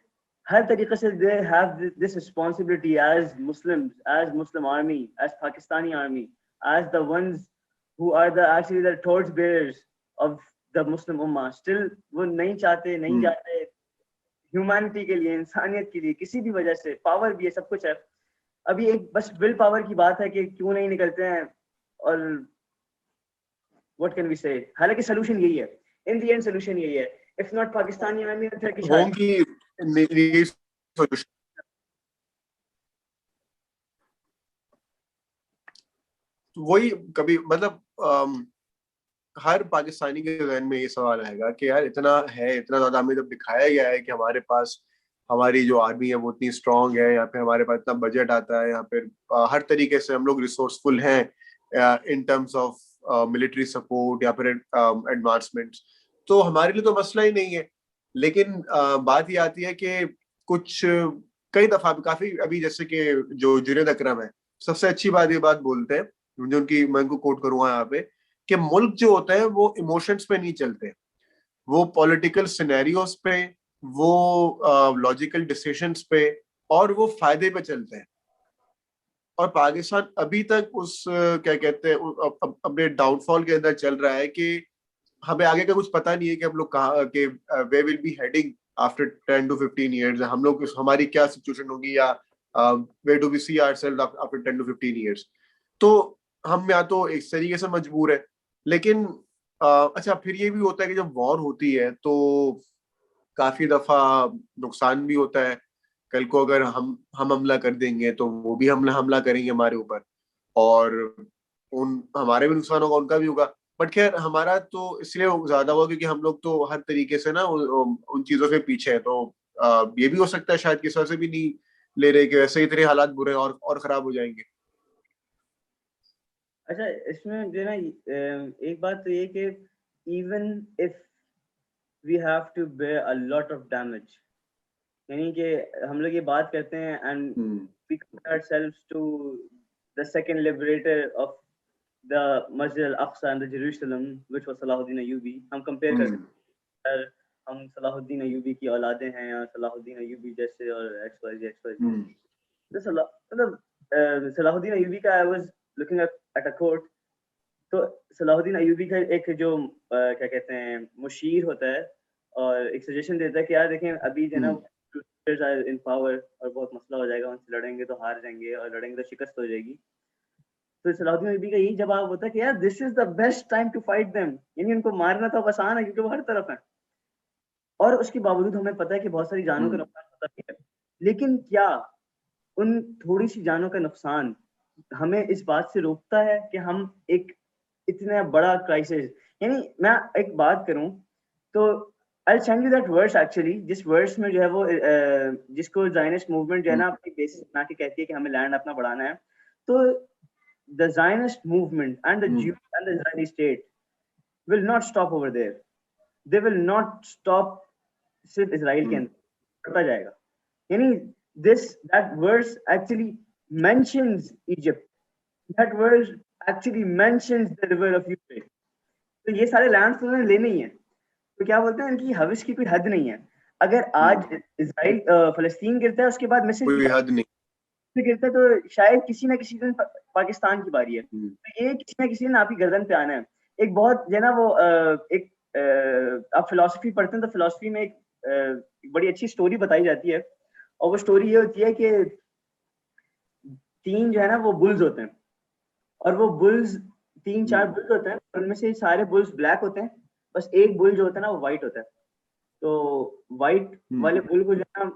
[SPEAKER 2] हर तरीके से। they have this responsibility as Muslims, as Muslim army, as Pakistani army, as the ones who are the actually the torch bearers of the Muslim Ummah. Still वो नहीं चाहते, नहीं जाते ह्यूमैनिटी के लिए, इंसानियत के लिए, किसी भी वजह से। पावर भी है, सब कुछ है। अभी एक बस विल पावर की बात है कि क्यों नहीं निकलते हैं। और व्हाट कैन वी से, हालांकि सोल्यूशन यही है, इन द एंड सोल्यूशन यही है। इफ नॉट पाकिस्तानी आर्मी तो टर्किश
[SPEAKER 3] आर्मी सॉल्यूशन। वही कभी मतलब हर पाकिस्तानी के जहन में ये सवाल आएगा कि यार इतना है, इतना ज्यादा हमें जब दिखाया गया है कि हमारे पास हमारी जो आर्मी है वो इतनी स्ट्रांग है, या फिर हमारे पास इतना बजट आता है, या फिर हर तरीके से हम लोग रिसोर्सफुल हैं इन टर्म्स ऑफ मिलिट्री सपोर्ट या फिर एडवांसमेंट्स, तो हमारे लिए तो मसला ही नहीं है। लेकिन बात ये आती है कि कुछ कई दफा काफी अभी जैसे कि जो जुनैद अकरम है, सबसे अच्छी बात बोलते हैं, जो उनकी मैं उनको कोट करूंगा यहाँ पे, कि मुल्क जो होता है वो इमोशंस पे नहीं चलते, वो पॉलिटिकल सिनेरियोस पे, वो लॉजिकल डिसीजंस पे और वो फायदे पे चलते हैं। और पाकिस्तान अभी तक उस क्या कहते हैं अपने डाउनफॉल के अंदर चल रहा है कि हमें आगे का कुछ पता नहीं है कि हम लोग कहाँ के where will be heading after 10 to 15 years। हम लोग हमारी क्या सिचुएशन होगी, या where do we see ourselves after 10 to 15 years। तो हम या तो इस तरीके से मजबूर है, लेकिन अच्छा फिर ये भी होता है कि जब वॉर होती है तो काफी दफा नुकसान भी होता है। कल को अगर हम हमला कर देंगे तो वो भी हमला करेंगे हमारे ऊपर, और उन हमारे भी नुकसान होगा, उनका भी होगा। बट खैर हमारा तो इसलिए ज्यादा हुआ क्योंकि हम लोग तो हर तरीके से ना उन चीजों से पीछे है। तो ये भी हो सकता है शायद किसी से भी नहीं ले रहे कि वैसे इतने हालात बुरे और खराब हो जाएंगे।
[SPEAKER 2] अच्छा, इसमें जो ना एक बात तो ये कि even if we have to bear a lot of damage, यानी कि हम लोग ये बात करते हैं and we compare ourselves to the second liberator of the मस्जिद अल-अक्सा and the Jerusalem which was सलाहुद्दीन अय्यूबी। हम कंपेयर करते हैं, हम सलाहुद्दीन अय्यूबी की औलादें हैं या सलाहुद्दीन अय्यूबी जैसे और XYZ। मतलब सलाहुद्दीन अय्यूबी का I was looking at a quote, तो सलाहुद्दीन अय्यूबी का एक जो क्या कहते हैं मुशीर होता है, और एक सजेशन देता है कि यार देखें अभी जो है ना इन पावर और बहुत मसला हो जाएगा, उनसे लड़ेंगे तो हार जाएंगे और लड़ेंगे तो शिकस्त हो जाएगी। तो सलाहुद्दीन अय्यूबी का यही जवाब होता है कि यार this is the best time to fight them, यानी उनको मारना तो अब आसान है क्योंकि वो हर तरफ है और उसके बावजूद हमें पता है कि बहुत सारी जानों का नुकसान होता भी है, लेकिन क्या उन थोड़ी सी जानों का नुकसान हमें इस बात से रोकता है कि हम एक इतना बड़ा क्राइसिस, यानी मैं एक बात करूं तो I send you that verse actually, जिस वर्स में जो है वो जिसको ज़ायनिस्ट मूवमेंट जो है ना अपनी बेसिस बना के कहती है कि हमें लैंड अपना बढ़ाना है, तो the Zionist movement and the Jews and the Israeli state will not stop over there. They will not stop सिर्फ इसराइल के अंदर, बढ़ता जाएगा। यानी that verse actually mentions Egypt. That verse actually mentions the river of Euphrates. तो ये सारे lands तो उन्होंने लेने ही है। तो क्या बोलते हैं इनकी हविश की कोई हद नहीं है। अगर आज इसराइल फलस्तीन गिरता है उसके बाद मिस्र
[SPEAKER 3] कोई हद नहीं
[SPEAKER 2] गिरता है तो शायद किसी ना किसी दिन पाकिस्तान की बारी है। तो ये किसी ना किसी दिन आपकी गर्दन पे आना है। एक बहुत जो है ना वो एक आप फिलॉसफी पढ़ते हैं तो फिलॉसफी में एक बड़ी अच्छी स्टोरी बताई जाती है और वो स्टोरी ये होती है कि 3 जो है ना वो बुल्स होते हैं और वो बुल्स 3-4 बुल्स होते हैं, उनमें से सारे बुल्स ब्लैक होते हैं, बस एक बुल जो होता है ना वो व्हाइट होता है। तो व्हाइट वाले बुल को जो है ना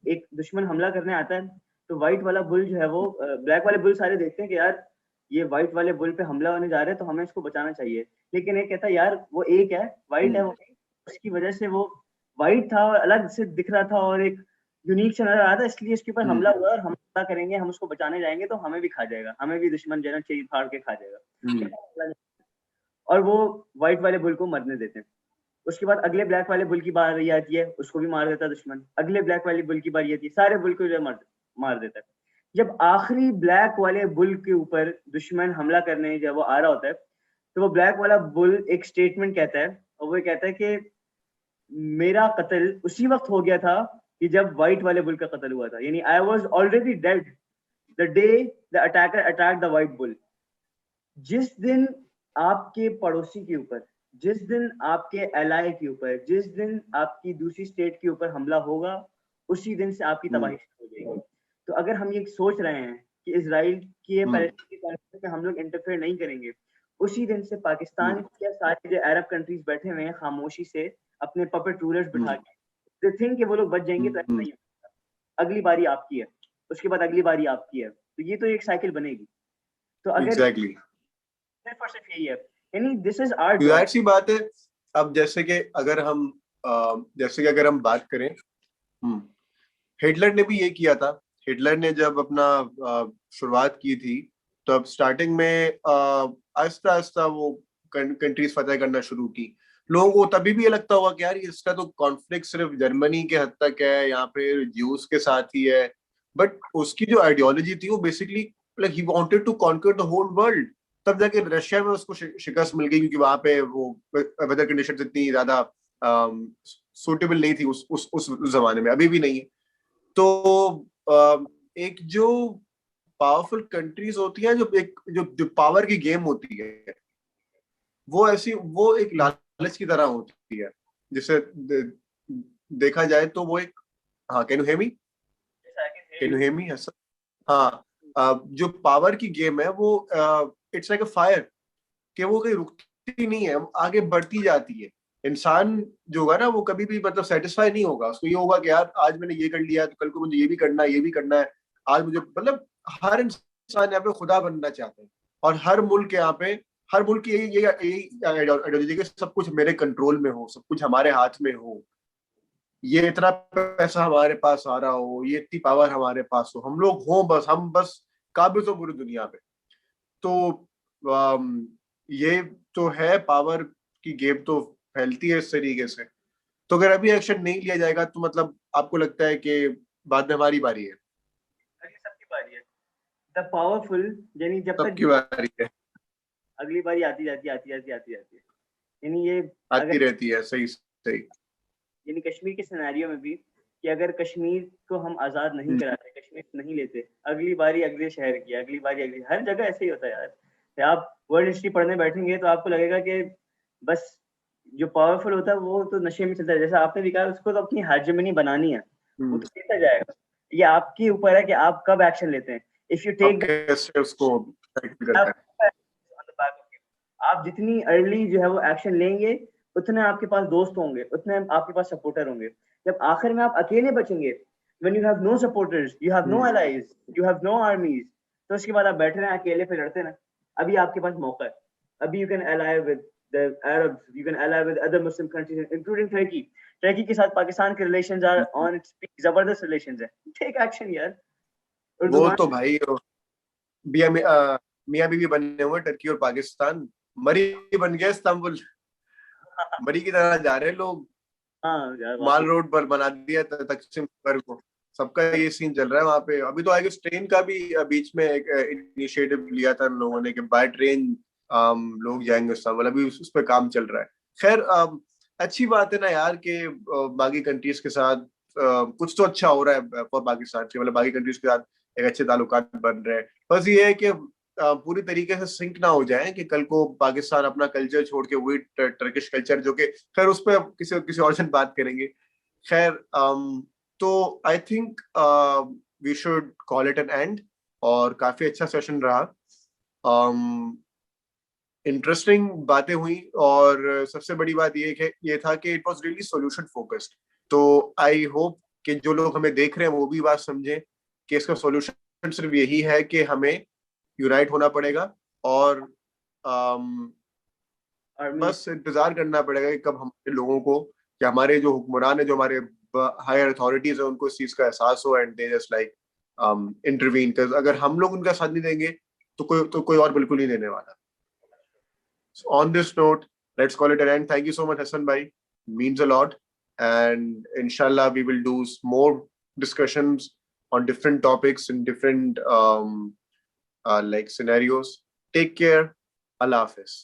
[SPEAKER 2] एक दुश्मन हमला करने आता है तो व्हाइट वाला बुल जो है वो ब्लैक वाले बुल सारे देखते हैं कि यार ये व्हाइट वाले बुल पे हमला होने जा रहे हैं तो हमें इसको बचाना चाहिए, लेकिन एक कहता है यार वो एक है व्हाइट है, वो उसकी वजह से वो व्हाइट था और अलग से दिख रहा था और एक यूनिक से नजर आ रहा था, इसलिए इसके ऊपर हमला हुआ और हम हमला करेंगे, हम उसको बचाने जाएंगे तो हमें भी खा जाएगा, हमें भी दुश्मन जो है ना चीर फाड़ के खा जाएगा। और वो व्हाइट वाले बुल को मरने देते हैं। उसके बाद अगले ब्लैक वाले बुल की बारी आती है, उसको भी मार देता है दुश्मन। अगले ब्लैक वाले बुल की बारी आती है, सारे बुल को जो है मार देता है। जब आखिरी ब्लैक वाले बुल के ऊपर दुश्मन हमला करने जब वो आ रहा होता है तो वो ब्लैक वाला बुल एक स्टेटमेंट कहता है और वो कहता है कि मेरा कत्ल उसी वक्त हो गया था कि जब व्हाइट वाले बुल का कत्ल हुआ था, यानी I was already dead the day the attacker attack the white bull. जिस दिन आपके पड़ोसी के ऊपर, जिस दिन आपके एलाय के ऊपर, जिस दिन आपकी दूसरी स्टेट के ऊपर हमला होगा, उसी दिन से आपकी तबाही शुरू हो जाएगी। तो अगर हम ये सोच रहे हैं कि इजराइल के पैलेस्टीन कॉन्फ्लिक्ट में हम लोग इंटरफेयर नहीं करेंगे, उसी दिन से पाकिस्तान के सारे जो अरब कंट्रीज बैठे हुए हैं खामोशी से अपने पपेट रूलर्स बिठा के, दे थिंक कि वो लोग बच जाएंगे, तो ऐसा नहीं होगा। अगली बारी आपकी है, उसके बाद अगली बारी आपकी है, तो ये तो एक साइकिल बनेगी। तो अगर सिर्फ और सिर्फ यही है, यानी दिस इज आवर जॉब।
[SPEAKER 3] जाहिर सी बात है। अब जैसे कि अगर हम बात करें, हिटलर ने भी ये किया था। हिटलर ने जब अपना शुरुआत की थी तो अब स्टार्टिंग में आहिस्ता आहिस्ता वो कंट्रीज फतेह करना शुरू की। लोगों को तभी भी ये लगता होगा कि यार इसका तो कॉन्फ्लिक्ट सिर्फ जर्मनी के हद तक है, यहाँ पे ज्यूस के साथ ही है, बट उसकी जो आइडियोलॉजी थी वो basically like he wanted to conquer the whole world. तब जाके रशिया में उसको शिकस्त मिल गई क्योंकि वहां पे वो वेदर कंडीशंस इतनी ज्यादा सूटेबल नहीं थी उस जमाने में, अभी भी नहीं है। तो एक जो पावरफुल कंट्रीज होती हैं, जो पावर की गेम होती है, वो एक लालच की तरह होती है। जिसे देखा जाए तो वो एक, हाँ कैन यू हियर मी? हाँ, जो पावर की गेम है वो इट्स लाइक अ फायर, कि वो कहीं रुकती नहीं है, आगे बढ़ती जाती है। इंसान जो होगा ना वो कभी भी मतलब सेटिस्फाई नहीं होगा। उसको ये होगा कि यार आज मैंने ये कर लिया तो कल को मुझे ये भी करना है, ये भी करना है। आज मुझे मतलब हर इंसान यहाँ पे खुदा बनना चाहता है और हर मुल्क यहाँ पे, हर मुल्क की यही आइडियोलॉजी कि सब कुछ मेरे कंट्रोल में हो, सब कुछ हमारे हाथ में हो, ये इतना पैसा हमारे पास आ रहा हो, ये इतनी पावर हमारे पास हो, हम लोग हों बस, हम बस काबिज हो पूरी दुनिया पे। तो ये तो है, पावर की गेम तो फैलती है इस तरीके से। तो अगर अभी एक्शन नहीं लिया जाएगा तो मतलब आपको लगता है कि बाद में हमारी बारी है?
[SPEAKER 2] सबकी बारी है। द पावरफुल, यानी जब तक
[SPEAKER 3] सबकी बारी है,
[SPEAKER 2] अगली बारी आती जाती है, यानी ये
[SPEAKER 3] आती रहती है। सही सही।
[SPEAKER 2] यानी कश्मीर के सिनेरियो में भी कि अगर कश्मीर को हम आजाद नहीं कराते, कश्मीर नहीं लेते, अगली बारी अगले शहर की, अगली बारी अगली, हर जगह ऐसे ही होता है यार। आप वर्ल्ड हिस्ट्री पढ़ने बैठेंगे तो आपको लगेगा कि बस जो पावरफुल होता है वो तो नशे में चलता है, जैसा आपने भी कहा, उसको तो अपनी हार्मनी बनानी है, वो तो लेता जाएगा। ये आपके ऊपर है कि आप कब एक्शन लेते हैं। इफ यू
[SPEAKER 3] अब
[SPEAKER 2] टेक
[SPEAKER 3] कैसे उसको tackle करते हैं।
[SPEAKER 2] आप जितनी अर्ली जो है वो एक्शन लेंगे, उतने आपके पास दोस्त होंगे, उतने आपके पास सपोर्टर होंगे। जब आखिर में आप अकेले बचेंगे, when you have no supporters, you have no allies, you have no armies, तो उसके बाद आप बैठे रहे अकेले पे लड़ते ना। अभी आपके पास मौका है, अभी you can ally with the Arabs, you can ally with other Muslim countries including Turkey। Turkey के साथ पाकिस्तान के relations are on its peak, जबरदस्त रिलेशंस है। टेक एक्शन यार।
[SPEAKER 3] वो तो भाई मियां बीवी बने हुए टर्की और पाकिस्तान, मरी बन गया इस्तांबुल, मरी की तरह जा रहे हैं लोग।
[SPEAKER 2] हाँ यार
[SPEAKER 3] माल रोड पर बना दिया तकसीम स्क्वायर को, सबका ये सीन चल रहा है वहां पे। अभी तो आई गेस ट्रेन का भी बीच में एक इनिशिएटिव लिया था लोगों ने कि बाय ट्रेन लोग जाएंगे इस्तांबुल, अभी उस पर काम चल रहा है। खैर अच्छी बात है ना यार कि बाकी कंट्रीज के साथ कुछ तो अच्छा हो रहा है फॉर पाकिस्तान से, मतलब बाकी कंट्रीज के साथ एक अच्छे ताल्लुकात बन रहे हैं। बस ये है कि पूरी तरीके से सिंक ना हो जाए कि कल को पाकिस्तान अपना कल्चर छोड़ के वही टर्किश कल्चर, जो कि खैर उस पर किसी और दिन बात करेंगे। खैर तो I think we should call it an end, और काफी अच्छा सेशन रहा, इंटरेस्टिंग बातें हुई, और सबसे बड़ी बात ये था कि it was really solution focused. तो आई होप कि जो लोग हमें देख रहे हैं वो भी बात समझें कि इसका सॉल्यूशन सिर्फ यही है कि हमें यूनाइट होना पड़ेगा, और बस इंतजार करना पड़ेगा कि कब हमारे लोगों को, कि हमारे जो हुक्मरान है, जो हमारे हायर अथॉरिटीज है, उनको इस चीज का एहसास हो, and they just like intervene. अगर हम लोग उनका साथ नहीं देंगे तो कोई और बिल्कुल नहीं देने वाला। On this note, let's call it an end. Thank you so much, Hassan bhai. Means a lot. And inshallah, we will do more discussions on different topics in different like scenarios. Take care. Allah Hafiz.